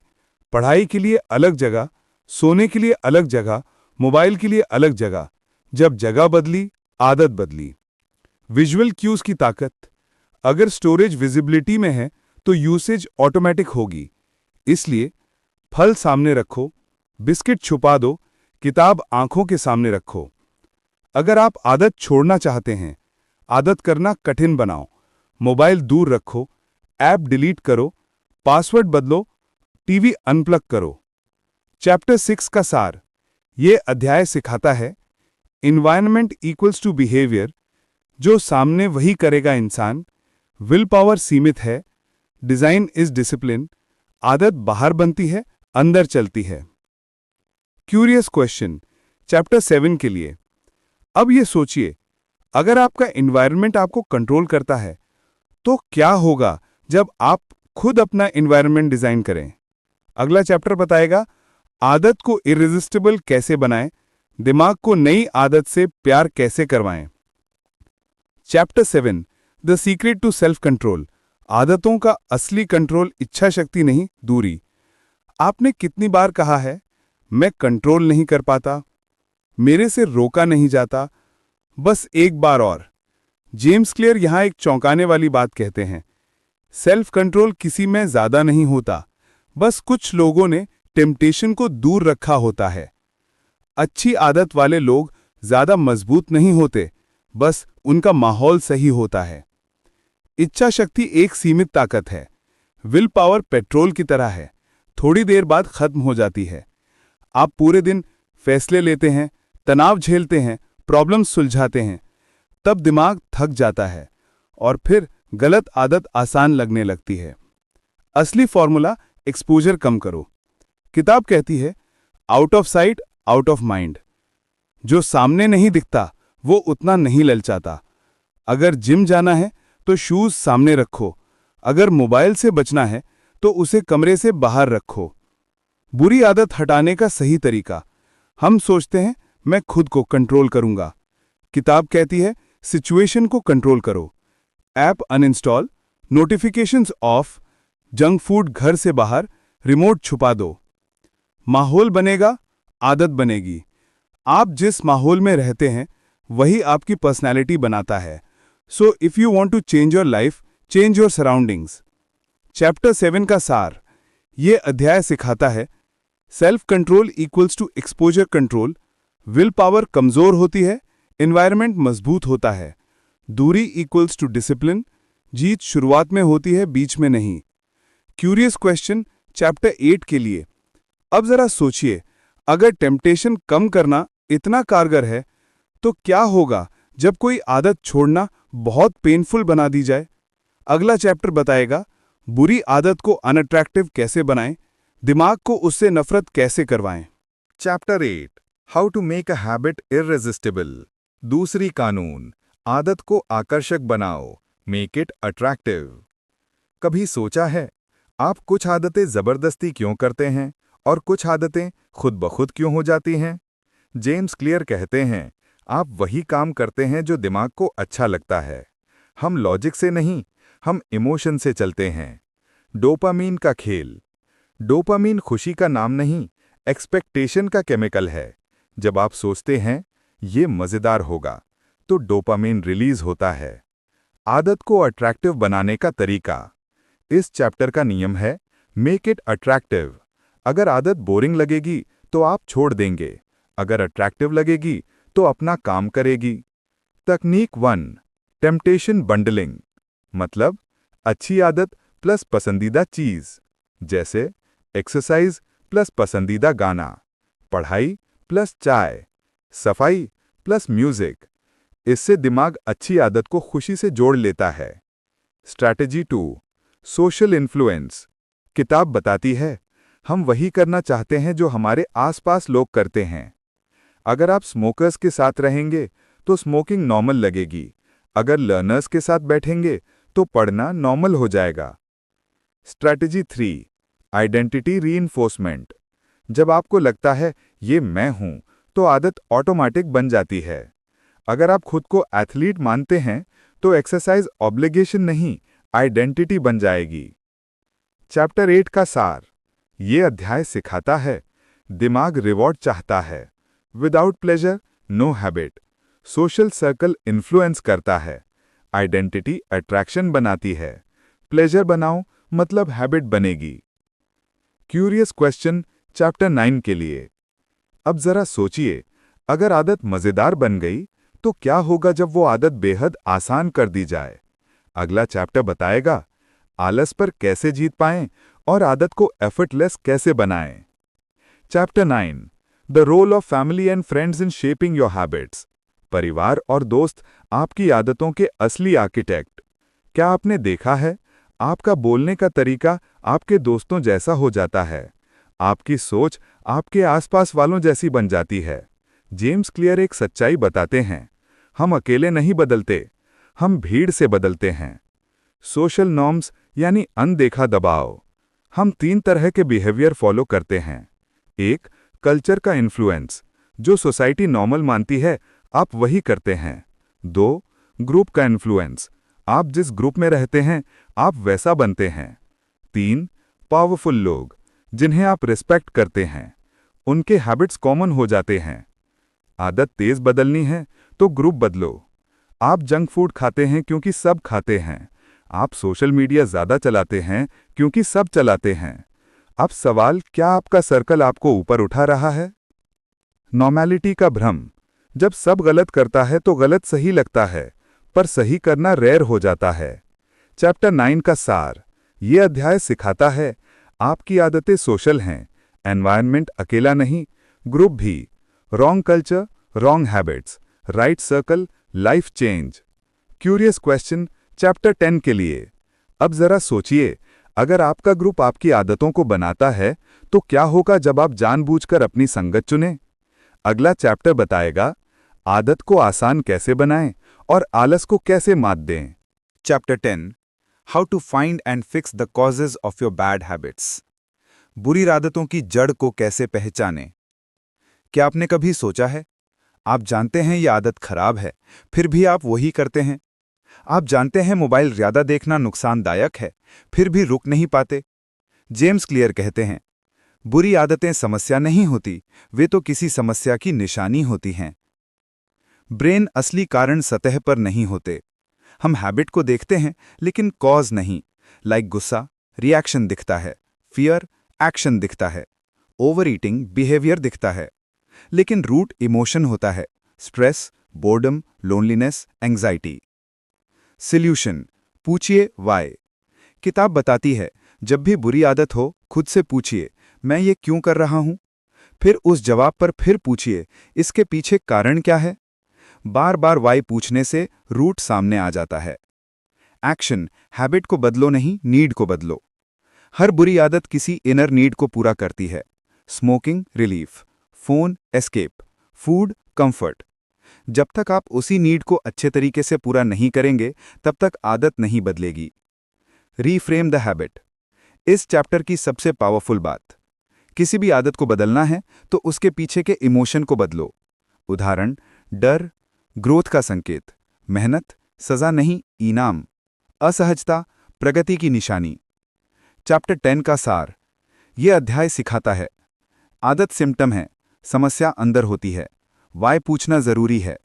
पढ़ाई के लिए अलग जगह, सोने के लिए अलग जगह, मोबाइल के लिए अलग जगह। जब जगह बदली, आदत बदली। विजुअल क्यूज की ताकत। अगर स्टोरेज विजिबिलिटी में है तो यूसेज ऑटोमेटिक होगी। इसलिए फल सामने रखो, बिस्किट छुपा दो, किताब आंखों के सामने रखो। अगर आप आदत छोड़ना चाहते हैं, आदत करना कठिन बनाओ। मोबाइल दूर रखो, ऐप डिलीट करो, पासवर्ड बदलो, टीवी अनप्लग करो। चैप्टर 6 का सार। यह अध्याय सिखाता है, इन्वायरमेंट इक्वल्स टू बिहेवियर। जो सामने वही करेगा इंसान। विल पावर सीमित है, डिजाइन इज डिसिप्लिन। आदत बाहर बनती है, अंदर चलती है। क्यूरियस क्वेश्चन चैप्टर 7 के लिए। अब ये सोचिए, अगर आपका एनवायरनमेंट आपको कंट्रोल करता है, तो क्या होगा जब आप खुद अपना एनवायरनमेंट डिजाइन करें? अगला चैप्टर बताएगा आदत को इरेजिस्टिबल कैसे बनाएं, दिमाग को नई आदत से प्यार कैसे करवाएं। Chapter 7 the secret to self control. आदतों का असली कंट्रोल इच्छा शक्ति नहीं, दूरी। आपने कितनी बार कहा है, मैं कंट्रोल नहीं कर पाता, मेरे से रोका नहीं जाता? बस एक बार और। जेम्स क्लियर यहां एक चौंकाने वाली बात कहते हैं, सेल्फ कंट्रोल किसी में ज्यादा नहीं होता, बस कुछ लोगों ने टेम्पटेशन को दूर रखा होता है। अच्छी आदत वाले लोग ज्यादा मजबूत नहीं होते, बस उनका माहौल सही होता है। इच्छा शक्ति एक सीमित ताकत है। विल पावर पेट्रोल की तरह है, थोड़ी देर बाद खत्म हो जाती है। आप पूरे दिन फैसले लेते हैं, तनाव झेलते हैं, प्रॉब्लम सुलझाते हैं, तब दिमाग थक जाता है और फिर गलत आदत आसान लगने लगती है। असली फॉर्मूला एक्सपोजर कम करो। किताब कहती है, out of sight out of mind. जो सामने नहीं दिखता वो उतना नहीं ललचाता। अगर जिम जाना है तो शूज सामने रखो, अगर मोबाइल से बचना है तो उसे कमरे से बाहर रखो। बुरी आदत हटाने का सही तरीका। हम सोचते हैं मैं खुद को कंट्रोल करूंगा। किताब कहती है सिचुएशन को कंट्रोल करो। App uninstall, notifications of, junk food घर से बाहर, रिमोट छुपा दो। माहौल बनेगा, आदत बनेगी। आप जिस माहौल में रहते हैं वही आपकी पर्सनैलिटी बनाता है। So if you want to change your life, change your surroundings. Chapter 7 का सार। ये अध्याय सिखाता है self control equals to exposure control. Will power कमजोर होती है, एनवायरनमेंट मजबूत होता है। दूरी इक्वल्स टू डिसिप्लिन। जीत शुरुआत में होती है, बीच में नहीं। क्यूरियस क्वेश्चन चैप्टर 8 के लिए। अब जरा सोचिए, अगर टेम्पटेशन कम करना इतना कारगर है तो क्या होगा जब कोई आदत छोड़ना बहुत पेनफुल बना दी जाए। अगला चैप्टर बताएगा बुरी आदत को अनअट्रैक्टिव कैसे बनाएं, दिमाग को उससे नफरत कैसे करवाएं। Chapter 8 how to make a habit irresistible. दूसरी कानून, आदत को आकर्षक बनाओ, मेक इट अट्रैक्टिव। कभी सोचा है आप कुछ आदतें जबरदस्ती क्यों करते हैं और कुछ आदतें खुद ब खुद क्यों हो जाती हैं? जेम्स क्लियर कहते हैं, आप वही काम करते हैं जो दिमाग को अच्छा लगता है। हम लॉजिक से नहीं, हम इमोशन से चलते हैं। डोपामीन का खेल। डोपामीन खुशी का नाम नहीं, एक्सपेक्टेशन का केमिकल है। जब आप सोचते हैं ये मजेदार होगा तो डोपामीन रिलीज होता है। आदत को अट्रैक्टिव बनाने का तरीका। इस चैप्टर का नियम है मेक इट अट्रैक्टिव। अगर आदत बोरिंग लगेगी तो आप छोड़ देंगे, अगर अट्रैक्टिव लगेगी तो अपना काम करेगी। तकनीक 1, टेम्पटेशन बंडलिंग। मतलब अच्छी आदत प्लस पसंदीदा चीज, जैसे एक्सरसाइज प्लस पसंदीदा गाना, पढ़ाई प्लस चाय, सफाई प्लस म्यूजिक। इससे दिमाग अच्छी आदत को खुशी से जोड़ लेता है। Strategy 2, social influence. किताब बताती है हम वही करना चाहते हैं जो हमारे आसपास लोग करते हैं। अगर आप स्मोकर्स के साथ रहेंगे तो स्मोकिंग नॉर्मल लगेगी, अगर लर्नर्स के साथ बैठेंगे तो पढ़ना नॉर्मल हो जाएगा। Strategy 3, identity reinforcement. जब आपको लगता है ये मैं हूं तो आदत ऑटोमेटिक बन जाती है। अगर आप खुद को एथलीट मानते हैं तो एक्सरसाइज ऑब्लिगेशन नहीं, आइडेंटिटी बन जाएगी। चैप्टर 8 का सार। ये अध्याय सिखाता है दिमाग रिवॉर्ड चाहता है, without pleasure no habit. Social circle influence करता है, आइडेंटिटी अट्रैक्शन बनाती है। प्लेजर बनाओ मतलब हैबिट बनेगी। क्यूरियस क्वेश्चन चैप्टर 9 के लिए। अब जरा सोचिए, अगर आदत मजेदार बन गई तो क्या होगा जब वो आदत बेहद आसान कर दी जाए। अगला चैप्टर बताएगा आलस पर कैसे जीत पाएं और आदत को एफर्टलेस कैसे बनाएं। Chapter 9, the role of family and friends in shaping your habits. परिवार और दोस्त आपकी आदतों के असली आर्किटेक्ट। क्या आपने देखा है, आपका बोलने का तरीका आपके दोस्तों जैसा हो जाता है, आपकी सोच आपके आसपास वालों जैसी बन जाती है। जेम्स क्लियर एक सच्चाई बताते हैं, हम अकेले नहीं बदलते, हम भीड़ से बदलते हैं। सोशल नॉर्म्स यानी अनदेखा दबाव। हम 3 तरह के बिहेवियर फॉलो करते हैं। 1, कल्चर का इन्फ्लुएंस, जो सोसाइटी नॉर्मल मानती है आप वही करते हैं। 2, ग्रुप का इन्फ्लुएंस, आप जिस ग्रुप में रहते हैं आप वैसा बनते हैं। 3, पावरफुल लोग, जिन्हें आप रिस्पेक्ट करते हैं, उनके हैबिट्स कॉमन हो जाते हैं। आदत तेज बदलनी है तो ग्रुप बदलो। आप जंक फूड खाते हैं क्योंकि सब खाते हैं, आप सोशल मीडिया ज्यादा चलाते हैं क्योंकि सब चलाते हैं। अब सवाल, क्या आपका सर्कल आपको ऊपर उठा रहा है? नॉर्मैलिटी का भ्रम, जब सब गलत करता है तो गलत सही लगता है, पर सही करना रेयर हो जाता है। चैप्टर 9 का सार। ये अध्याय सिखाता है आपकी आदतें सोशल हैं, एनवायरनमेंट अकेला नहीं, ग्रुप भी। Wrong culture, wrong habits, right circle, life change. Curious question chapter 10 के लिए। अब जरा सोचिए, अगर आपका ग्रुप आपकी आदतों को बनाता है तो क्या होगा जब आप जानबूझकर अपनी संगत चुनें? अगला चैप्टर बताएगा आदत को आसान कैसे बनाएं और आलस को कैसे मात दें। Chapter 10 How to find and fix the causes of your bad habits। बुरी आदतों की जड़ को कैसे पहचानें? क्या आपने कभी सोचा है, आप जानते हैं यह आदत खराब है, फिर भी आप वही करते हैं? आप जानते हैं मोबाइल ज़्यादा देखना नुकसानदायक है, फिर भी रुक नहीं पाते? जेम्स क्लियर कहते हैं, बुरी आदतें समस्या नहीं होती, वे तो किसी समस्या की निशानी होती हैं। ब्रेन असली कारण सतह पर नहीं होते। हम हैबिट को देखते हैं लेकिन कॉज नहीं। लाइक गुस्सा, रिएक्शन दिखता है, फियर, एक्शन दिखता है, ओवर ईटिंग, बिहेवियर दिखता है, लेकिन रूट इमोशन होता है, stress, boredom, loneliness, anxiety. Solution, पूछिए वाई। किताब बताती है, जब भी बुरी आदत हो खुद से पूछिए, मैं ये क्यों कर रहा हूं? फिर उस जवाब पर फिर पूछिए, इसके पीछे कारण क्या है? बार बार वाई पूछने से रूट सामने आ जाता है। एक्शन, हैबिट को बदलो नहीं, नीड को बदलो। हर बुरी आदत किसी इनर नीड को पूरा करती है। Smoking, relief, phone, escape, food, comfort. जब तक आप उसी नीड को अच्छे तरीके से पूरा नहीं करेंगे, तब तक आदत नहीं बदलेगी। Reframe the habit. इस चैप्टर की सबसे पावरफुल बात, किसी भी आदत को बदलना है तो उसके पीछे के इमोशन को बदलो। उदाहरण, डर, ग्रोथ का संकेत, मेहनत, सजा नहीं, इनाम, असहजता, प्रगति की निशानी। चैप्टर 10 का सार, यह अध्याय सिखाता है, आदत सिम्टम है, समस्या अंदर होती है, वाई पूछना जरूरी है,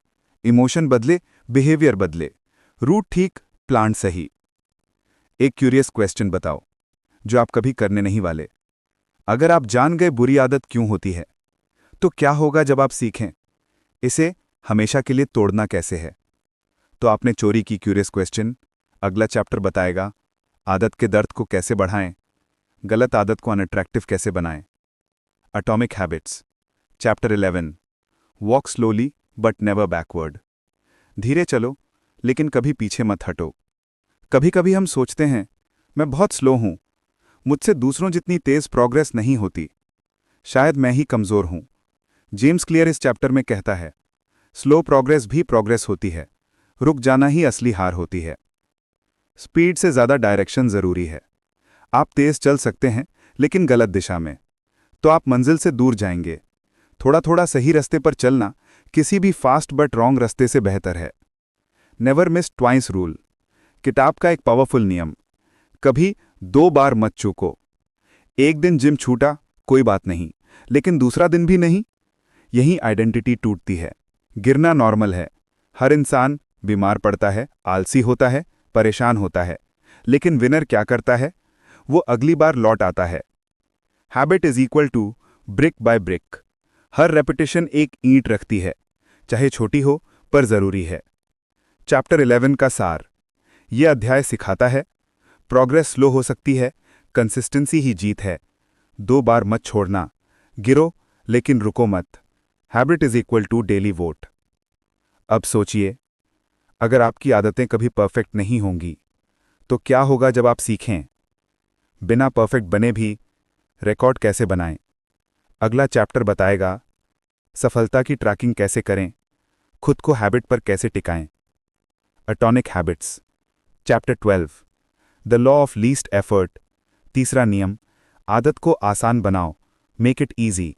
इमोशन बदले, बिहेवियर बदले, रूट ठीक, प्लान सही। एक क्यूरियस क्वेश्चन बताओ जो आप कभी करने नहीं वाले। अगर आप जान गए बुरी आदत क्यों होती है, तो क्या होगा जब आप सीखें इसे हमेशा के लिए तोड़ना कैसे है? तो आपने चोरी की क्यूरियस क्वेश्चन। अगला चैप्टर बताएगा आदत के दर्द को कैसे बढ़ाएं, गलत आदत को अनअट्रैक्टिव कैसे बनाएं। Atomic habits chapter 11 walk slowly but never backward. धीरे चलो लेकिन कभी पीछे मत हटो। कभी कभी हम सोचते हैं मैं बहुत स्लो हूं, मुझसे दूसरों जितनी तेज प्रोग्रेस नहीं होती, शायद मैं ही कमजोर हूं। जेम्स क्लियर इस चैप्टर में कहता है, स्लो प्रोग्रेस भी प्रोग्रेस होती है, रुक जाना ही असली हार होती है। स्पीड से ज्यादा डायरेक्शन जरूरी है। आप तेज चल सकते हैं लेकिन गलत दिशा में, तो आप मंजिल से दूर जाएंगे। थोड़ा थोड़ा सही रास्ते पर चलना किसी भी फास्ट बट रॉन्ग रास्ते से बेहतर है। नेवर मिस ट्वाइस रूल, किताब का एक पावरफुल नियम, कभी 2 बार मत चूको। एक दिन जिम छूटा कोई बात नहीं, लेकिन दूसरा दिन भी नहीं, यही आइडेंटिटी टूटती है। गिरना नॉर्मल है, हर इंसान बीमार पड़ता है, आलसी होता है, परेशान होता है, लेकिन विनर क्या करता है? वो अगली बार लौट आता है। Habit is equal to brick by brick. हर रेपिटेशन एक ईंट रखती है, चाहे छोटी हो पर जरूरी है। चैप्टर 11 का सार, यह अध्याय सिखाता है, प्रोग्रेस स्लो हो सकती है, कंसिस्टेंसी ही जीत है। 2 बार मत छोड़ना, गिरो लेकिन रुको मत। Habit is equal to daily vote. अब सोचिए, अगर आपकी आदतें कभी परफेक्ट नहीं होंगी तो क्या होगा जब आप सीखें बिना परफेक्ट बने भी रिकॉर्ड कैसे बनाएं। अगला चैप्टर बताएगा सफलता की ट्रैकिंग कैसे करें, खुद को हैबिट पर कैसे टिकाएं। Atomic habits chapter 12 the law of least effort. तीसरा नियम, आदत को आसान बनाओ, मेक इट ईजी।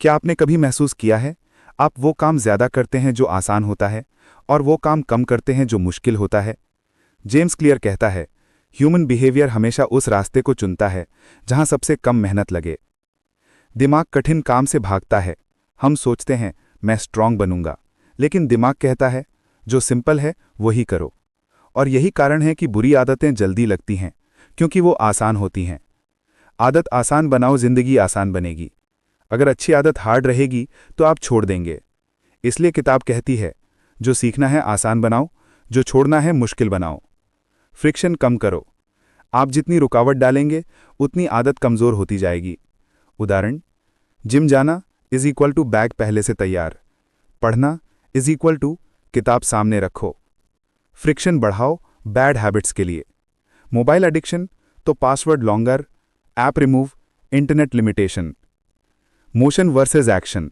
क्या आपने कभी महसूस किया है आप वो काम ज्यादा करते हैं जो आसान होता है और वो काम कम करते हैं जो मुश्किल होता है? जेम्स क्लियर कहता है, ह्यूमन बिहेवियर हमेशा उस रास्ते को चुनता है जहां सबसे कम मेहनत लगे। दिमाग कठिन काम से भागता है। हम सोचते हैं मैं स्ट्रांग बनूंगा, लेकिन दिमाग कहता है जो सिंपल है वही करो। और यही कारण है कि बुरी आदतें जल्दी लगती हैं, क्योंकि वो आसान होती हैं। आदत आसान बनाओ, जिंदगी आसान बनेगी। अगर अच्छी आदत हार्ड रहेगी तो आप छोड़ देंगे। इसलिए किताब कहती है, जो सीखना है आसान बनाओ, जो छोड़ना है मुश्किल बनाओ। फ्रिक्शन कम करो। आप जितनी रुकावट डालेंगे उतनी आदत कमजोर होती जाएगी। उदाहरण, जिम जाना इज इक्वल टू बैग पहले से तैयार, पढ़ना इज इक्वल टू किताब सामने रखो। फ्रिक्शन बढ़ाओ बैड हैबिट्स के लिए। मोबाइल एडिक्शन तो password longer, app remove, internet limitation. Motion versus action,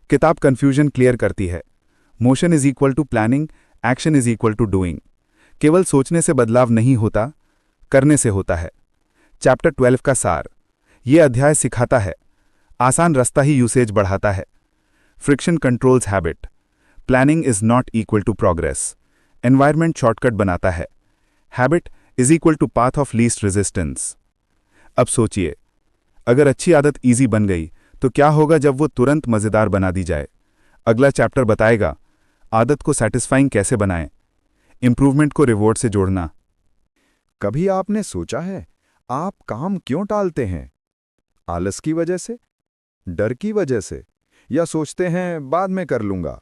किताब कंफ्यूजन क्लियर करती है। Motion is equal to planning, action is equal to doing. केवल सोचने से बदलाव नहीं होता, करने से होता है। चैप्टर 12 का सार, यह अध्याय सिखाता है आसान रास्ता ही यूसेज बढ़ाता है। Friction controls habit, planning is not equal to progress, environment shortcut बनाता है। Habit is equal to path of least resistance. अब सोचिए, अगर अच्छी आदत इजी बन गई तो क्या होगा जब वो तुरंत मजेदार बना दी जाए। अगला चैप्टर बताएगा आदत को सैटिस्फाइंग कैसे बनाएं, इंप्रूवमेंट को रिवॉर्ड से जोड़ना। कभी आपने सोचा है आप काम क्यों टालते हैं? आलस की वजह से, डर की वजह से, या सोचते हैं बाद में कर लूंगा?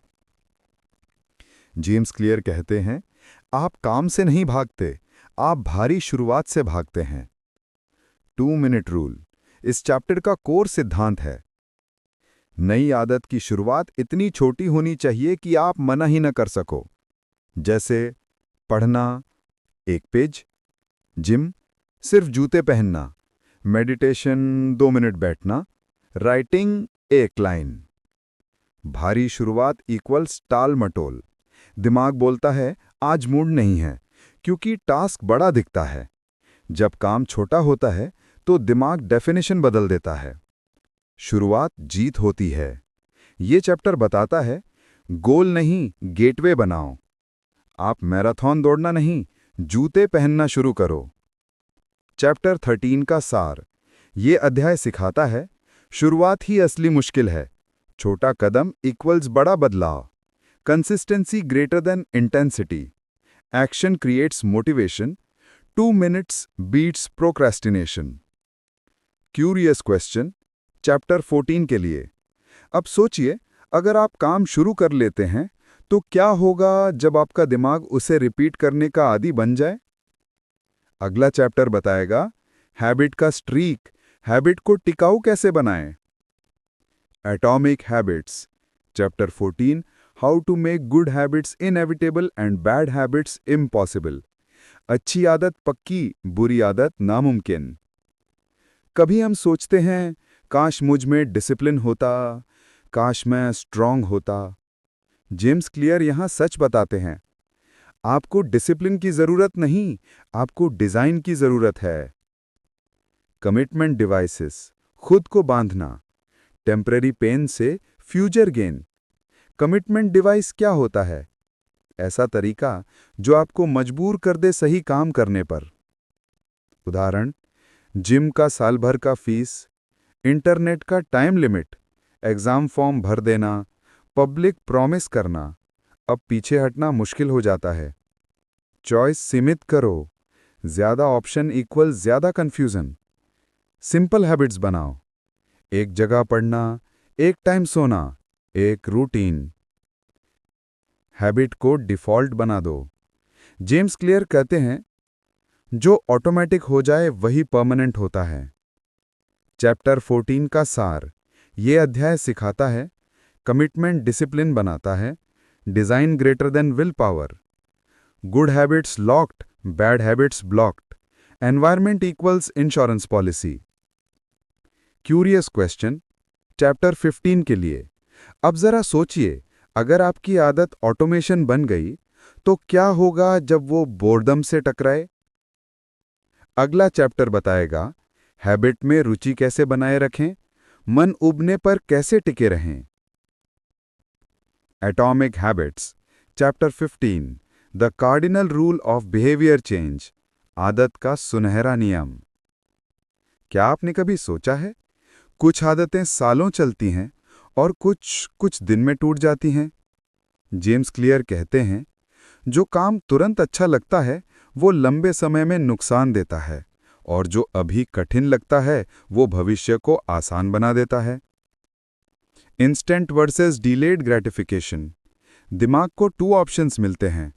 जेम्स क्लियर कहते हैं, आप काम से नहीं भागते, आप भारी शुरुआत से भागते हैं। 2 मिनट रूल इस चैप्टर का कोर सिद्धांत है। नई आदत की शुरुआत इतनी छोटी होनी चाहिए कि आप मना ही न कर सको। जैसे पढ़ना 1 पेज, जिम सिर्फ जूते पहनना, मेडिटेशन 2 मिनट बैठना, राइटिंग 1 लाइन। भारी शुरुआत इक्वल्स टाल मटोल। दिमाग बोलता है आज मूड नहीं है, क्योंकि टास्क बड़ा दिखता है। जब काम छोटा होता है तो दिमाग डेफिनेशन बदल देता है। शुरुआत जीत होती है। ये चैप्टर बताता है गोल नहीं, गेटवे बनाओ। आप मैराथन दौड़ना नहीं, जूते पहनना शुरू करो। चैप्टर 13 का सार, ये अध्याय सिखाता है शुरुआत ही असली मुश्किल है। छोटा कदम इक्वल्स बड़ा बदलाव। Consistency greater than intensity. Action creates motivation. 2 minutes beats procrastination. Curious question chapter 14 के लिए। अब सोचिए, अगर आप काम शुरू कर लेते हैं तो क्या होगा जब आपका दिमाग उसे रिपीट करने का आदी बन जाए? अगला चैप्टर बताएगा हैबिट का स्ट्रीक, हैबिट को टिकाऊ कैसे बनाएं। Atomic habits chapter 14, how to make good habits inevitable and bad habits impossible. अच्छी आदत पक्की, बुरी आदत नामुमकिन। कभी हम सोचते हैं काश मुझ में डिसिप्लिन होता, काश मैं स्ट्रांग होता। जेम्स क्लियर यहां सच बताते हैं, आपको डिसिप्लिन की जरूरत नहीं, आपको डिजाइन की जरूरत है। कमिटमेंट डिवाइसेस, खुद को बांधना। टेम्परेरी पेन से फ्यूचर गेन। कमिटमेंट डिवाइस क्या होता है? ऐसा तरीका जो आपको मजबूर कर दे सही काम करने पर। उदाहरण, जिम का साल भर का फीस, इंटरनेट का टाइम लिमिट, एग्जाम फॉर्म भर देना, पब्लिक प्रॉमिस करना। अब पीछे हटना मुश्किल हो जाता है। चॉइस सीमित करो, ज्यादा ऑप्शन इक्वल ज्यादा कंफ्यूजन। सिंपल हैबिट्स बनाओ, एक जगह पढ़ना, एक टाइम सोना, एक रूटीन। हैबिट को डिफॉल्ट बना दो। जेम्स क्लियर कहते हैं, जो ऑटोमेटिक हो जाए वही परमानेंट होता है। चैप्टर 14 का सार, ये अध्याय सिखाता है कमिटमेंट डिसिप्लिन बनाता है, design greater than will power. Good habits locked, bad habits blocked. Environment equals insurance policy. Curious question chapter 15 के लिए। अब जरा सोचिए, अगर आपकी आदत ऑटोमेशन बन गई तो क्या होगा जब वो बोर्डम से टकराए? अगला चैप्टर बताएगा हैबिट में रुचि कैसे बनाए रखें, मन उबने पर कैसे टिके रहें। Atomic habits chapter 15, the cardinal rule of behaviour change, आदत का सुनहरा नियम। क्या आपने कभी सोचा है, कुछ आदतें सालों चलती हैं और कुछ दिन में टूट जाती हैं। जेम्स क्लियर कहते हैं, जो काम तुरंत अच्छा लगता है वो लंबे समय में नुकसान देता है, और जो अभी कठिन लगता है वो भविष्य को आसान बना देता है। इंस्टेंट वर्सेस डिलेड ग्रेटिफिकेशन, दिमाग को 2 ऑप्शंस मिलते हैं,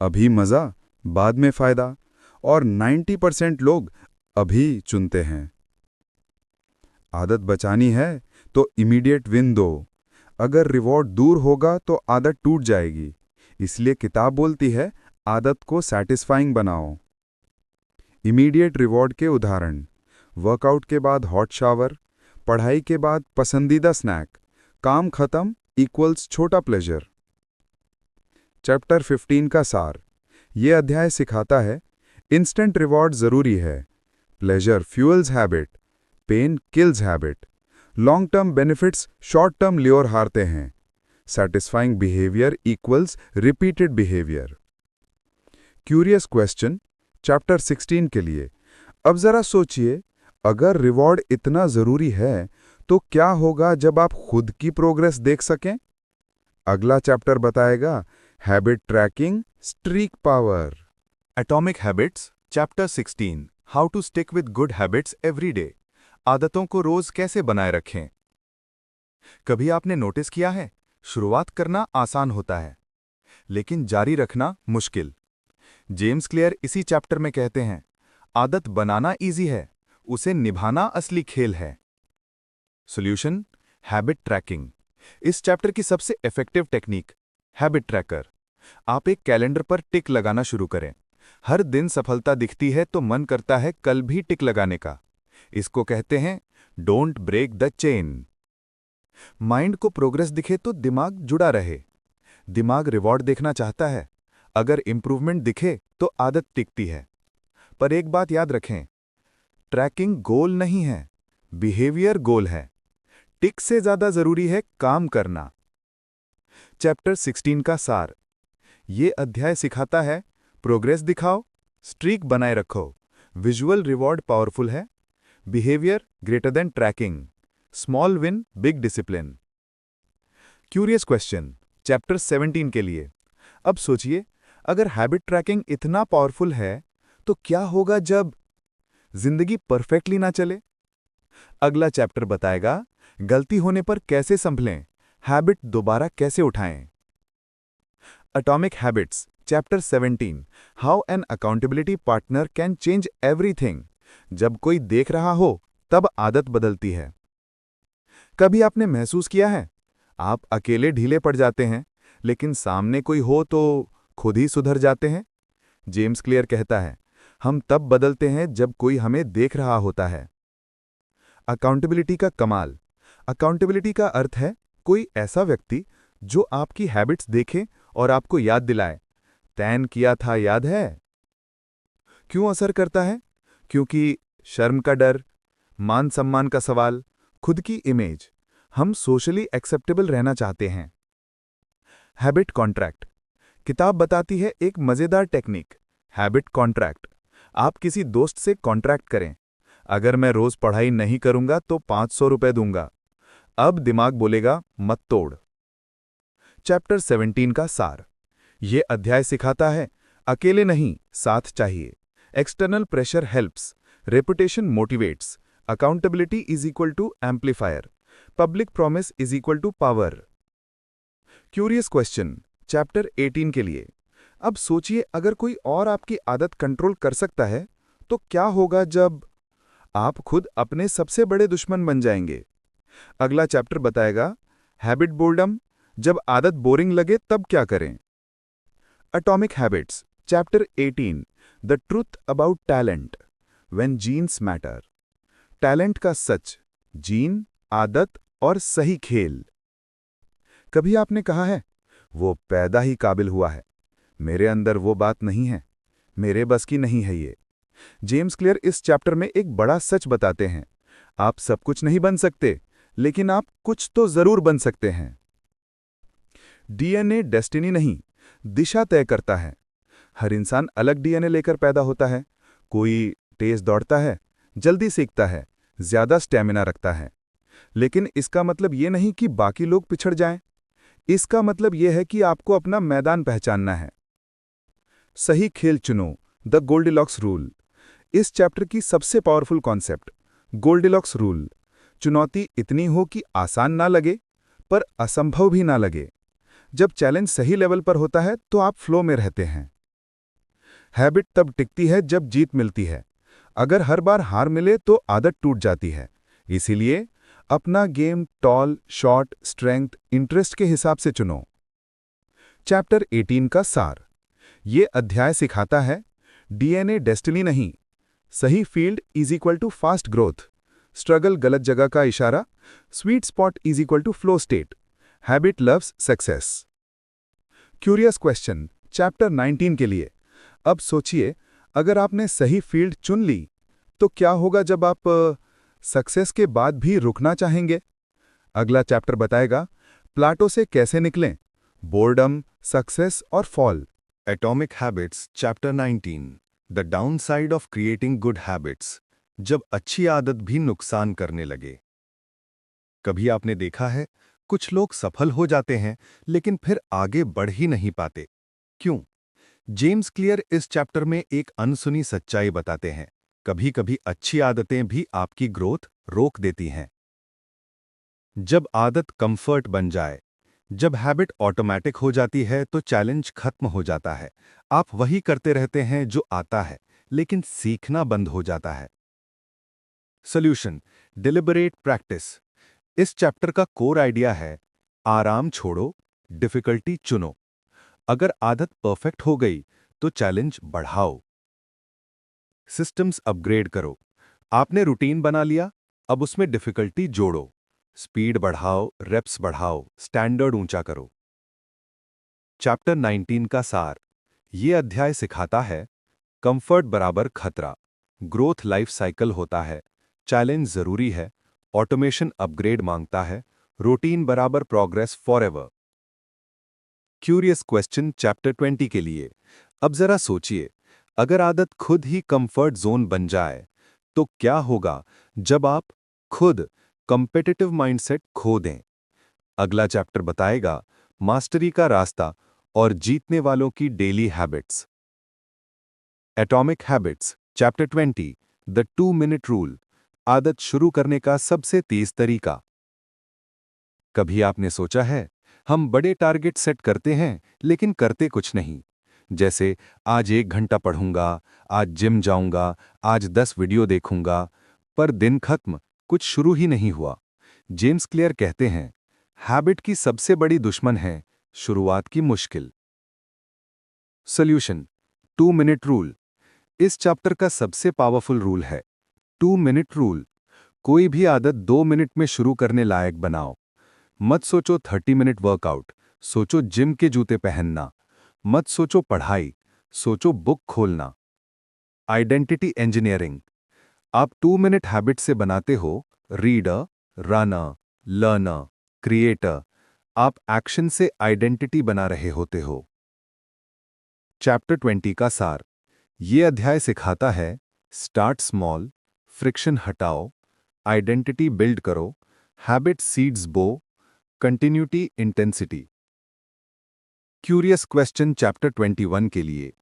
अभी मजा, बाद में फायदा, और 90% लोग अभी चुनते हैं। आदत बचानी है तो इमीडिएट विन दो। अगर रिवॉर्ड दूर होगा तो आदत टूट जाएगी, इसलिए किताब बोलती है आदत को सैटिस्फाइंग बनाओ। इमीडिएट रिवॉर्ड के उदाहरण: वर्कआउट के बाद हॉट शावर, पढ़ाई के बाद पसंदीदा स्नैक, काम खत्म इक्वल्स छोटा प्लेजर। चैप्टर 15 का सार: ये अध्याय सिखाता है इंस्टेंट रिवॉर्ड जरूरी है, pleasure fuels habit, pain kills habit, long term benefits short term lure हारते हैं, satisfying behaviour equals repeated behaviour. Curious question chapter 16 के लिए: अब जरा सोचिए, अगर रिवॉर्ड इतना जरूरी है तो क्या होगा जब आप खुद की प्रोग्रेस देख सकें? अगला चैप्टर बताएगा habit tracking streak power. Atomic habits chapter 16 how to stick with good habits every day. आदतों को रोज कैसे बनाए रखें। कभी आपने नोटिस किया है, शुरुआत करना आसान होता है लेकिन जारी रखना मुश्किल। जेम्स क्लियर इसी चैप्टर में कहते हैं, आदत बनाना इजी है, उसे निभाना असली खेल है। Solution: habit tracking. इस चैप्टर की सबसे इफेक्टिव टेक्निक हैबिट ट्रैकर। आप एक कैलेंडर पर टिक लगाना शुरू करें। हर दिन सफलता दिखती है तो मन करता है कल भी टिक लगाने का। इसको कहते हैं don't break the chain. Mind को प्रोग्रेस दिखे तो दिमाग जुड़ा रहे। दिमाग रिवॉर्ड देखना चाहता है, अगर इंप्रूवमेंट दिखे तो आदत टिकती है। पर एक बात याद रखें, ट्रैकिंग गोल नहीं है, बिहेवियर गोल है। टिक से ज्यादा जरूरी है काम करना। चैप्टर 16 का सार: ये अध्याय सिखाता है प्रोग्रेस दिखाओ, स्ट्रीक बनाए रखो, विजुअल रिवॉर्ड पावरफुल है, behaviour greater than tracking, small win big discipline. Curious question chapter 17 के लिए: अब सोचिए, अगर हैबिट ट्रैकिंग इतना पावरफुल है तो क्या होगा जब जिंदगी परफेक्टली ना चले? अगला चैप्टर बताएगा गलती होने पर कैसे संभलें, हैबिट दोबारा कैसे उठाएं। Atomic habits chapter 17 how an accountability partner can change everything. जब कोई देख रहा हो तब आदत बदलती है। कभी आपने महसूस किया है, आप अकेले ढीले पड़ जाते हैं लेकिन सामने कोई हो तो खुद ही सुधर जाते हैं? जेम्स क्लियर कहता है, हम तब बदलते हैं जब कोई हमें देख रहा होता है। अकाउंटेबिलिटी का कमाल। अकाउंटेबिलिटी का अर्थ है कोई ऐसा व्यक्ति जो आपकी हैबिट्स देखे और आपको याद दिलाए, तैन किया था याद है। क्यों असर करता है? क्योंकि शर्म का डर, मान सम्मान का सवाल, खुद की इमेज। हम सोशली एक्सेप्टेबल रहना चाहते हैं। Habit contract. किताब बताती है एक मजेदार टेक्निक, हैबिट कॉन्ट्रैक्ट। आप किसी दोस्त से कॉन्ट्रैक्ट करें, अगर मैं रोज पढ़ाई नहीं करूंगा तो 500 रुपए दूंगा। अब दिमाग बोलेगा मत तोड़। चैप्टर 17 का सार। यह अध्याय सिखाता है अकेले नहीं, साथ चाहिए। External pressure helps, reputation motivates, accountability is equal to amplifier, public promise is equal to power. Curious question chapter 18 के लिए: अब सोचिए, अगर कोई और आपकी आदत कंट्रोल कर सकता है तो क्या होगा जब आप खुद अपने सबसे बड़े दुश्मन बन जाएंगे? अगला चैप्टर बताएगा हैबिट बोर्डम। जब आदत बोरिंग लगे तब क्या करें? Atomic habits chapter 18 the truth about talent when genes matter. Talent का सच, जीन, आदत और सही खेल। कभी आपने कहा है, वो पैदा ही काबिल हुआ है, मेरे अंदर वो बात नहीं है, मेरे बस की नहीं है ये। जेम्स क्लियर इस चैप्टर में एक बड़ा सच बताते हैं, आप सब कुछ नहीं बन सकते लेकिन आप कुछ तो जरूर बन सकते हैं। डीएनए डेस्टिनी नहीं, दिशा तय करता है। हर इंसान अलग डीएनए लेकर पैदा होता है। कोई तेज दौड़ता है, जल्दी सीखता है, ज्यादा स्टैमिना रखता है। लेकिन इसका मतलब ये नहीं कि बाकी लोग पिछड़ जाएं। इसका मतलब यह है कि आपको अपना मैदान पहचानना है। सही खेल चुनो, द गोल्डिलॉक्स रूल। इस चैप्टर की सबसे पावरफुल कॉन्सेप्ट, गोल्डिलॉक्स रूल। चुनौती इतनी हो कि आसान ना लगे पर असंभव भी ना लगे। जब चैलेंज सही लेवल पर होता है तो आप फ्लो में रहते हैं। हैबिट तब टिकती है जब जीत मिलती है। अगर हर बार हार मिले तो आदत टूट जाती है। इसीलिए अपना game tall, short, strength, interest के हिसाब से चुनो। चैप्टर 18 का सार। ये अध्याय सिखाता है डीएनए डेस्टिनी नहीं, सही field is equal to fast growth, struggle गलत जगह का इशारा, sweet spot is equal to flow state, habit loves success. Curious question chapter 19 के लिए। अब सोचिए, अगर आपने सही फील्ड चुन ली तो क्या होगा जब आप सक्सेस के बाद भी रुकना चाहेंगे? अगला चैप्टर बताएगा प्लाटो से कैसे निकलें, बोर्डम, सक्सेस और fall. Atomic habits chapter 19 the downside of creating good habits, जब अच्छी आदत भी नुकसान करने लगे। कभी आपने देखा है कुछ लोग सफल हो जाते हैं लेकिन फिर आगे बढ़ ही नहीं पाते, क्यों? जेम्स क्लियर इस चैप्टर में एक अनसुनी सच्चाई बताते हैं, कभी कभी अच्छी आदतें भी आपकी ग्रोथ रोक देती हैं। जब आदत कंफर्ट बन जाए, जब हैबिट ऑटोमेटिक हो जाती है तो चैलेंज खत्म हो जाता है। आप वही करते रहते हैं जो आता है, लेकिन सीखना बंद हो जाता है। Solution deliberate practice. इस चैप्टर का कोर आइडिया है आराम छोड़ो, डिफिकल्टी चुनो। अगर आदत परफेक्ट हो गई तो चैलेंज बढ़ाओ। सिस्टम्स अपग्रेड करो। आपने रूटीन बना लिया, अब उसमें डिफिकल्टी जोड़ो। स्पीड बढ़ाओ, रेप्स बढ़ाओ, स्टैंडर्ड ऊंचा करो। चैप्टर 19 का सार। ये अध्याय सिखाता है कंफर्ट बराबर खतरा, ग्रोथ लाइफ साइकिल होता है, चैलेंज जरूरी है, ऑटोमेशन अपग्रेड मांगता है, रूटीन बराबर progress forever. Curious question chapter 20 के लिए। अब जरा सोचिए, अगर आदत खुद ही कंफर्ट जोन बन जाए तो क्या होगा जब आप खुद कॉम्पिटिटिव माइंडसेट खो दें? अगला चैप्टर बताएगा मास्टरी का रास्ता और जीतने वालों की daily habits. Atomic habits chapter 20 the two minute rule, आदत शुरू करने का सबसे तेज तरीका। कभी आपने सोचा है हम बड़े टारगेट सेट करते हैं लेकिन करते कुछ नहीं, जैसे आज 1 घंटा पढ़ूंगा, आज जिम जाऊंगा, आज 10 वीडियो देखूंगा, पर दिन खत्म, कुछ शुरू ही नहीं हुआ। जेम्स क्लियर कहते हैं हैबिट की सबसे बड़ी दुश्मन है शुरुआत की मुश्किल। Solution two minute rule. इस चैप्टर का सबसे पावरफुल रूल है 2-मिनट रूल। कोई भी आदत 2 मिनट में शुरू करने लायक बनाओ। मत सोचो 30 मिनट वर्कआउट, सोचो जिम के जूते पहनना। मत सोचो पढ़ाई, सोचो बुक खोलना। Identity engineering. आप 2-मिनट हैबिट से बनाते हो रीडर, रनर, लर्नर, क्रिएटर। आप एक्शन से आइडेंटिटी बना रहे होते हो। चैप्टर 20 का सार। ये अध्याय सिखाता है स्टार्ट स्मॉल, फ्रिक्शन हटाओ, आइडेंटिटी बिल्ड करो, हैबिट सीड्स बो, continuity intensity. Curious question chapter 21 के लिए।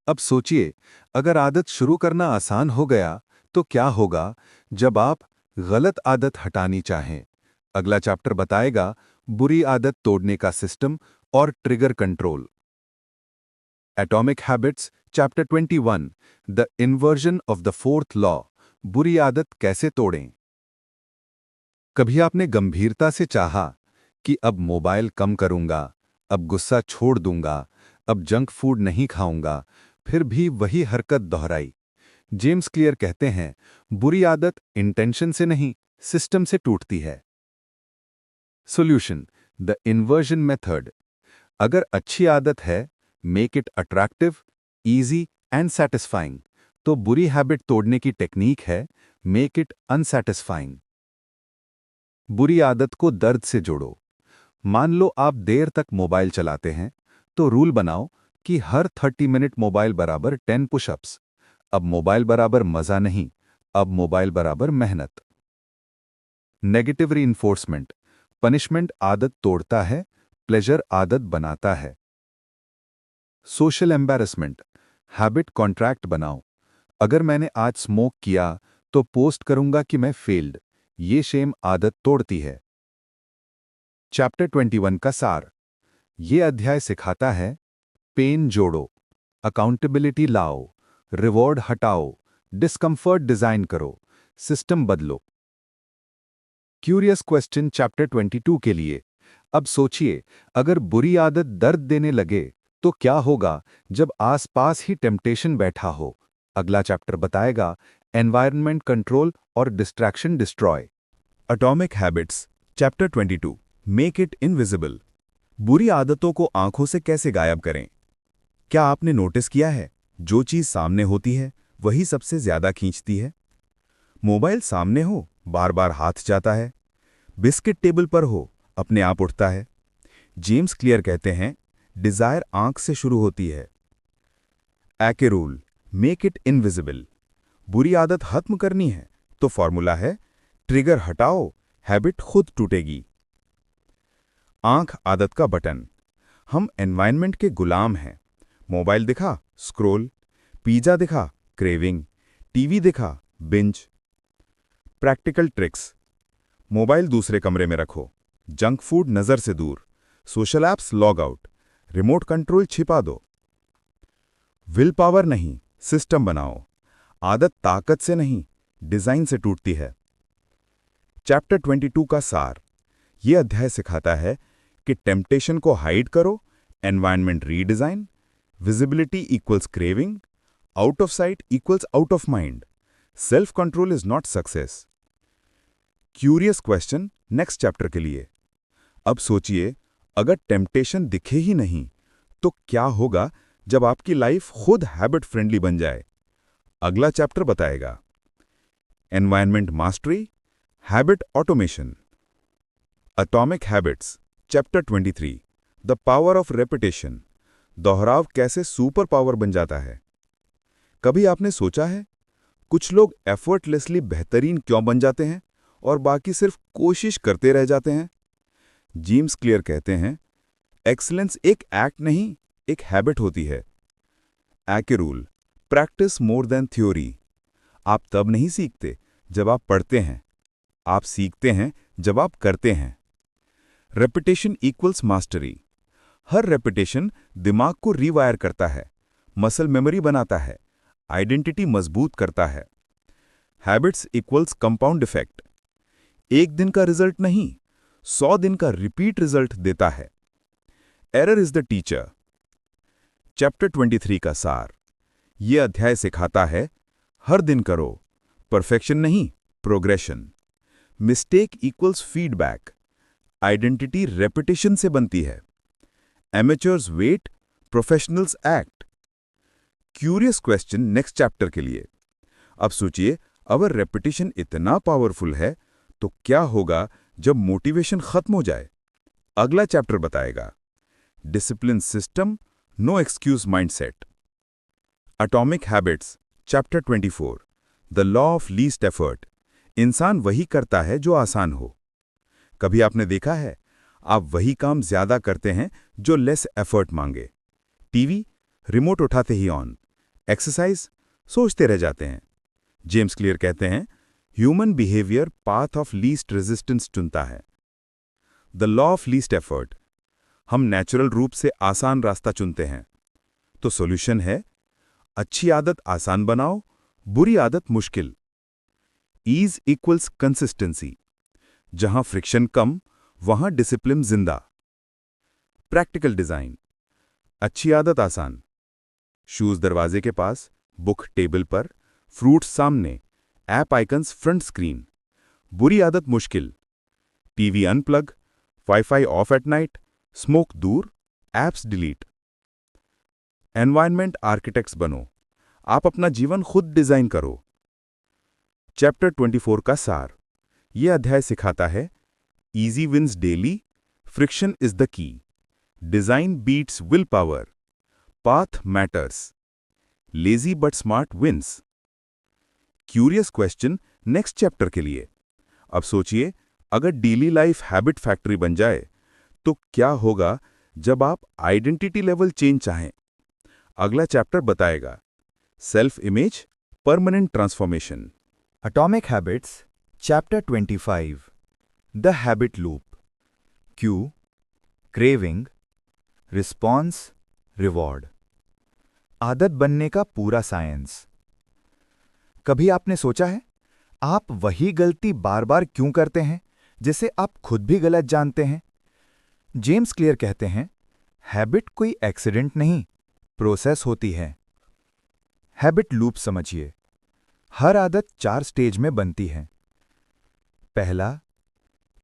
अब सोचिए, अगर आदत शुरू करना आसान हो गया तो क्या होगा जब आप गलत आदत हटानी चाहें? अगला चैप्टर बताएगा बुरी आदत तोड़ने का सिस्टम और trigger control. Atomic habits chapter 21 the inversion of the 4th law, बुरी आदत कैसे तोड़ें? कभी आपने गंभीरता से चाहा कि अब मोबाइल कम करूंगा, अब गुस्सा छोड़ दूंगा, अब जंक फूड नहीं खाऊंगा, फिर भी वही हरकत दोहराई? जेम्स क्लियर कहते हैं बुरी आदत इंटेंशन से नहीं, सिस्टम से टूटती है। Solution the inversion method. अगर अच्छी आदत है make it attractive, easy and satisfying, तो बुरी हैबिट तोड़ने की टेक्निक है मेक इट अनसैटिस्फाइंग। बुरी आदत को दर्द से जोड़ो। मान लो आप देर तक मोबाइल चलाते हैं, तो रूल बनाओ कि हर 30 मिनट मोबाइल बराबर 10 पुशअप्स। अब मोबाइल बराबर मजा नहीं, अब मोबाइल बराबर मेहनत। Negative reinforcement. पनिशमेंट आदत तोड़ता है, प्लेजर आदत बनाता है। Social embarrassment. हैबिट कॉन्ट्रैक्ट बनाओ। अगर मैंने आज स्मोक किया तो पोस्ट करूंगा कि मैं फेल्ड। ये शेम आदत तोड़ती है। चैप्टर 21 का सार। ये अध्याय सिखाता है पेन जोड़ो, अकाउंटेबिलिटी लाओ, रिवॉर्ड हटाओ, डिस्कंफर्ट डिजाइन करो, सिस्टम बदलो। क्यूरियस क्वेश्चन चैप्टर 22 के लिए। अब सोचिए, अगर बुरी आदत दर्द देने लगे तो क्या होगा जब आसपास ही टेम्पटेशन बैठा हो? अगला चैप्टर बताएगा एनवायरनमेंट कंट्रोल और distraction destroy. Atomic habits chapter 22 make it invisible. बुरी आदतों को आंखों से कैसे गायब करें? क्या आपने नोटिस किया है, जो चीज सामने होती है वही सबसे ज्यादा खींचती है? मोबाइल सामने हो, बार बार हाथ जाता है। बिस्किट टेबल पर हो, अपने आप उठता है। जेम्स क्लियर कहते हैं, डिजायर आंख से शुरू होती है। एके रूल, मेक इट इनविजिबल। बुरी आदत खत्म करनी है तो फॉर्मूला है, ट्रिगर हटाओ, हैबिट खुद टूटेगी। आंख आदत का बटन। हम एनवायरनमेंट के गुलाम हैं। मोबाइल दिखा, स्क्रोल। पिज्जा दिखा, क्रेविंग। टीवी दिखा, बिंज। Practical tricks. मोबाइल दूसरे कमरे में रखो, जंक फूड नजर से दूर, social apps log out, remote control छिपा दो। विल पावर नहीं, सिस्टम बनाओ। आदत ताकत से नहीं, डिजाइन से टूटती है। चैप्टर 22 का सार। यह अध्याय सिखाता है कि टेम्पटेशन को हाइड करो, environment redesign, visibility equals craving, out of site equals out of mind, self control is not success. Curious question next chapter के लिए। अब सोचिए, अगर टेम्पटेशन दिखे ही नहीं तो क्या होगा जब आपकी लाइफ खुद हैबिट फ्रेंडली बन जाए? अगला चैप्टर बताएगा। Environment mastery, habit automation. Atomic habits chapter 23 the power of repetition. दोहराव कैसे सुपर पावर बन जाता है। कभी आपने सोचा है, कुछ लोग एफर्टलेसली बेहतरीन क्यों बन जाते हैं और बाकी सिर्फ कोशिश करते रह जाते हैं? जेम्स क्लियर कहते हैं, एक्सीलेंस एक एक्ट नहीं, एक हैबिट होती है। एके rule, practice more than theory. आप तब नहीं सीखते जब आप पढ़ते हैं, आप सीखते हैं जब आप करते हैं। Repetition equals mastery. हर रेपिटेशन दिमाग को रीवायर करता है, मसल मेमोरी बनाता है, आइडेंटिटी मजबूत करता है। Habits equals compound effect. एक दिन का रिजल्ट नहीं, 100 दिन का रिपीट रिजल्ट देता है। Error is the teacher. Chapter 23 का सार। यह अध्याय सिखाता है, हर दिन करो, परफेक्शन नहीं, progression. Mistake equals feedback. Identity repetition से बनती है। Amateurs wait, professionals act. Curious question next chapter के लिए। अब सोचिए, अगर रेपिटेशन इतना पावरफुल है तो क्या होगा जब मोटिवेशन खत्म हो जाए? अगला चैप्टर बताएगा। Discipline system, no excuse mindset. Atomic habits chapter 24 the law of least effort. इंसान वही करता है जो आसान हो। कभी आपने देखा है, आप वही काम ज्यादा करते हैं जो लेस एफर्ट मांगे। टीवी रिमोट उठाते ही ऑन, एक्सरसाइज सोचते रह जाते हैं। जेम्स क्लियर कहते हैं, human behaviour path of least resistance चुनता है। The law of least effort. हम नेचुरल रूप से आसान रास्ता चुनते हैं। तो सॉल्यूशन है, अच्छी आदत आसान बनाओ, बुरी आदत मुश्किल। Ease equals consistency. जहां फ्रिक्शन कम, वहां डिसिप्लिन जिंदा। Practical design. अच्छी आदत आसान। शूज दरवाजे के पास, बुक टेबल पर, फ्रूट्स सामने, ऐप आइकन्स फ्रंट स्क्रीन। बुरी आदत मुश्किल। TV unplug, wifi off at night, smoke दूर, ऐप्स डिलीट। एनवायरनमेंट आर्किटेक्ट्स बनो। आप अपना जीवन खुद डिजाइन करो। चैप्टर 24 का सार। यह अध्याय सिखाता है, easy wins daily, friction is the key, design beats will power, path matters, lazy but smart wins. Curious question next chapter के लिए। अब सोचिए, अगर डेली लाइफ हैबिट फैक्ट्री बन जाए तो क्या होगा जब आप आइडेंटिटी लेवल चेंज चाहें? अगला चैप्टर बताएगा। Self image, permanent transformation. Atomic habits chapter 25 the habit loop. Q, craving, response, reward. आदत बनने का पूरा साइंस। कभी आपने सोचा है, आप वही गलती बार बार क्यों करते हैं जिसे आप खुद भी गलत जानते हैं? जेम्स क्लियर कहते हैं, हैबिट कोई एक्सीडेंट नहीं, प्रोसेस होती है। हैबिट लूप समझिए। हर आदत 4 स्टेज में बनती है। पहला,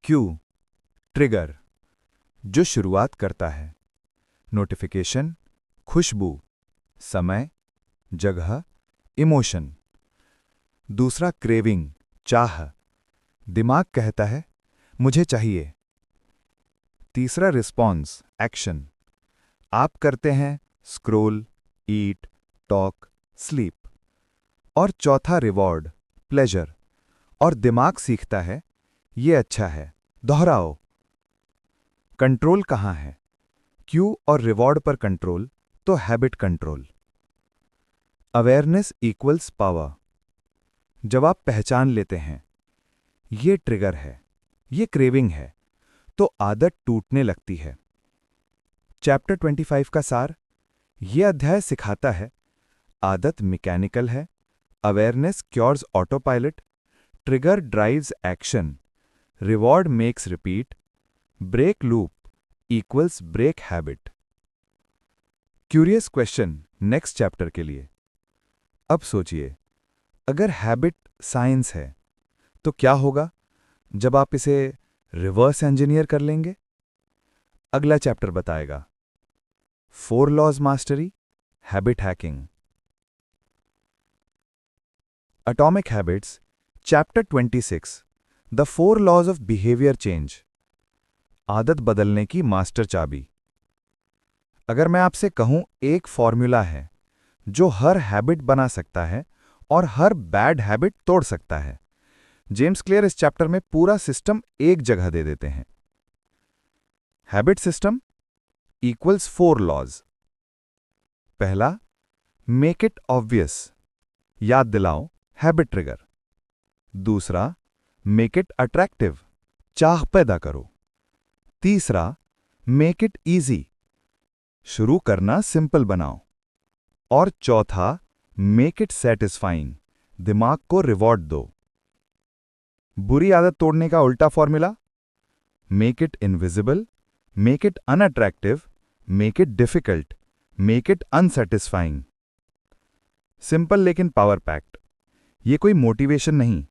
क्यू, ट्रिगर, जो शुरुआत करता है। नोटिफिकेशन, खुशबू, समय, जगह, इमोशन। दूसरा, क्रेविंग, चाह, दिमाग कहता है मुझे चाहिए। तीसरा, रिस्पॉन्स, एक्शन, आप करते हैं, स्क्रोल, ईट, टॉक, स्लीप। और चौथा, रिवॉर्ड, प्लेजर, और दिमाग सीखता है ये अच्छा है, दोहराओ। कंट्रोल कहाँ है? क्यू और रिवॉर्ड पर कंट्रोल तो habit control. Awareness equals power. जब आप पहचान लेते हैं ये ट्रिगर है, ये क्रेविंग है, तो आदत टूटने लगती है। चैप्टर 25 का सार, यह अध्याय सिखाता है आदत मैकेनिकल है, awareness cures autopilot, trigger drives action, reward makes repeat, break loop equals break habit. Curious question next chapter के लिए। अब सोचिए, अगर हैबिट साइंस है तो क्या होगा जब आप इसे रिवर्स इंजीनियर कर लेंगे? अगला चैप्टर बताएगा 4 laws mastery, habit hacking. Atomic habits, chapter 26, the 4 laws of behaviour change, आदत बदलने की मास्टर चाबी। अगर मैं आपसे कहूं एक फॉर्मूला है जो हर हैबिट बना सकता है और हर बैड हैबिट तोड़ सकता है, जेम्स क्लियर इस चैप्टर में पूरा सिस्टम एक जगह दे देते हैं। Habit system equals 4 laws. पहला, मेक इट ऑब्वियस, याद दिलाओ, हैबिट ट्रिगर। दूसरा, मेक इट अट्रैक्टिव, चाह पैदा करो। तीसरा, मेक इट इजी, शुरू करना सिंपल बनाओ। और चौथा, मेक इट सेटिस्फाइंग, दिमाग को रिवॉर्ड दो। बुरी आदत तोड़ने का उल्टा formula, make it invisible, make it unattractive, make it difficult, make it unsatisfying. Simple लेकिन पावर पैक्ड। ये कोई मोटिवेशन नहीं,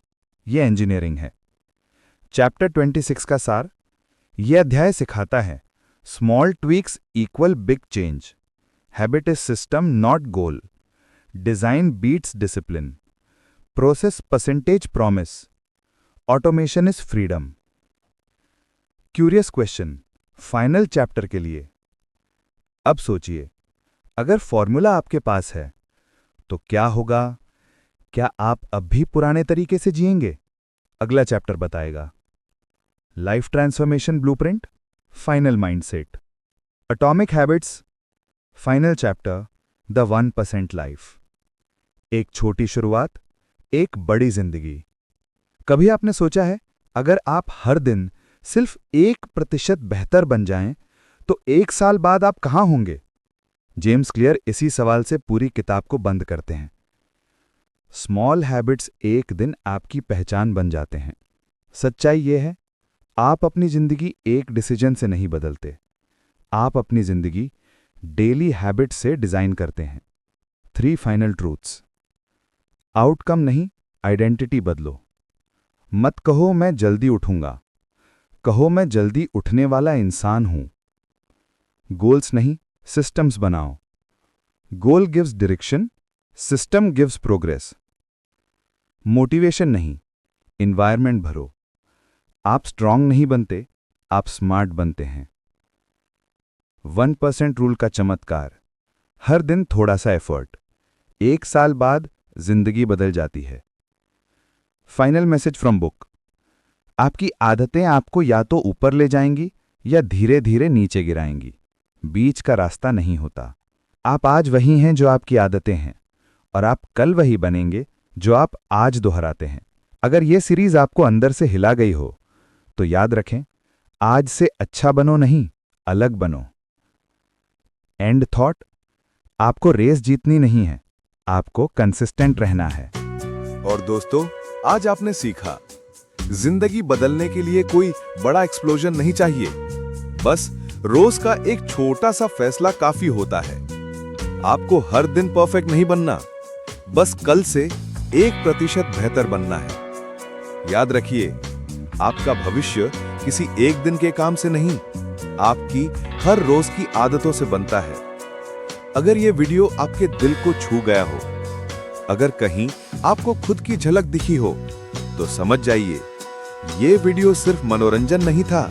ये इंजीनियरिंग है। चैप्टर 26 का सार, यह अध्याय सिखाता है small tweaks equal big change, habit is system not goal, design beats discipline, process percentage promise, automation is freedom. Curious question final chapter के लिए। अब सोचिए, अगर फॉर्मूला आपके पास है तो क्या होगा? क्या आप अब भी पुराने तरीके से जिएंगे? अगला चैप्टर बताएगा life transformation blueprint, final mindset, atomic habits, final chapter the 1% life. एक छोटी शुरुआत, एक बड़ी जिंदगी। कभी आपने सोचा है अगर आप हर दिन सिर्फ 1% बेहतर बन जाएं तो 1 साल बाद आप कहां होंगे? जेम्स क्लियर इसी सवाल से पूरी किताब को बंद करते हैं। स्मॉल हैबिट्स एक दिन आपकी पहचान बन जाते हैं। सच्चाई यह है, आप अपनी जिंदगी एक डिसीजन से नहीं बदलते, आप अपनी जिंदगी डेली हैबिट से डिजाइन करते हैं। 3 फाइनल ट्रूथ्स। आउटकम नहीं, आइडेंटिटी बदलो। मत कहो मैं जल्दी उठूंगा, कहो मैं जल्दी उठने वाला इंसान हूं। गोल्स नहीं, सिस्टम्स बनाओ। Goal gives direction, system gives progress. Motivation नहीं, एनवायरनमेंट भरो। आप स्ट्रांग नहीं बनते, आप स्मार्ट बनते हैं। 1% रूल का चमत्कार, हर दिन थोड़ा सा एफर्ट, 1 साल बाद जिंदगी बदल जाती है। फाइनल मैसेज फ्रॉम बुक, आपकी आदतें आपको या तो ऊपर ले जाएंगी या धीरे धीरे नीचे गिराएंगी। बीच का रास्ता नहीं होता। आप आज वही हैं जो आपकी आदतें हैं, और आप कल वही बनेंगे जो आप आज दोहराते हैं। अगर यह सीरीज आपको अंदर से हिला गई हो तो याद रखें, आज से अच्छा बनो नहीं, अलग बनो। एंड थॉट, आपको रेस जीतनी नहीं है, आपको कंसिस्टेंट रहना है। और दोस्तों, आज आपने सीखा, जिंदगी बदलने के लिए कोई बड़ा एक्सप्लोजन नहीं चाहिए, बस रोज का एक छोटा सा फैसला काफी होता है। आपको हर दिन परफेक्ट नहीं बनना, बस कल से 1% बेहतर बनना है। याद रखिए, आपका भविष्य किसी एक दिन के काम से नहीं, आपकी हर रोज की आदतों से बनता है। अगर ये वीडियो आपके दिल को छू गया हो, अगर कहीं आपको खुद की झलक दिखी हो, तो समझ जाइए ये वीडियो सिर्फ मनोरंजन नहीं था,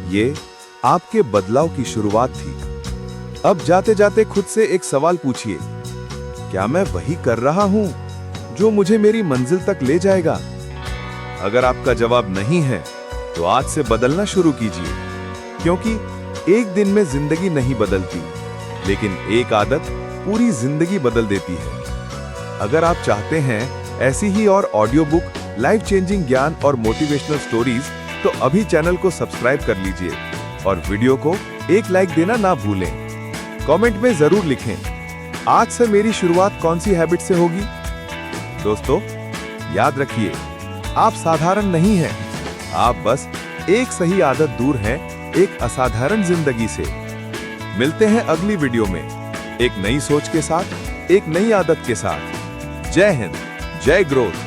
ये आपके बदलाव की शुरुआत थी। अब जाते जाते खुद से एक सवाल पूछिए, क्या मैं वही कर रहा हूं जो मुझे मेरी मंजिल तक ले जाएगा? अगर आपका जवाब नहीं है, तो आज से बदलना शुरू कीजिए, क्योंकि एक दिन में जिंदगी नहीं बदलती, लेकिन एक आदत पूरी जिंदगी बदल देती है। अगर आप चाहते हैं ऐसी ही और ऑडियो बुक, लाइफ चेंजिंग ज्ञान और मोटिवेशनल स्टोरीज, तो अभी चैनल को सब्सक्राइब कर लीजिए और वीडियो को एक लाइक देना ना भूलें। कमेंट में जरूर लिखें, आज से मेरी शुरुआत कौन सी हैबिट से होगी? दोस्तों, याद रखिए, आप साधारण नहीं हैं, आप बस एक सही आदत दूर हैं एक असाधारण जिंदगी से। मिलते हैं अगली वीडियो में, एक नई सोच के साथ, एक नई आदत के साथ। जय हिंद, जय ग्रोथ।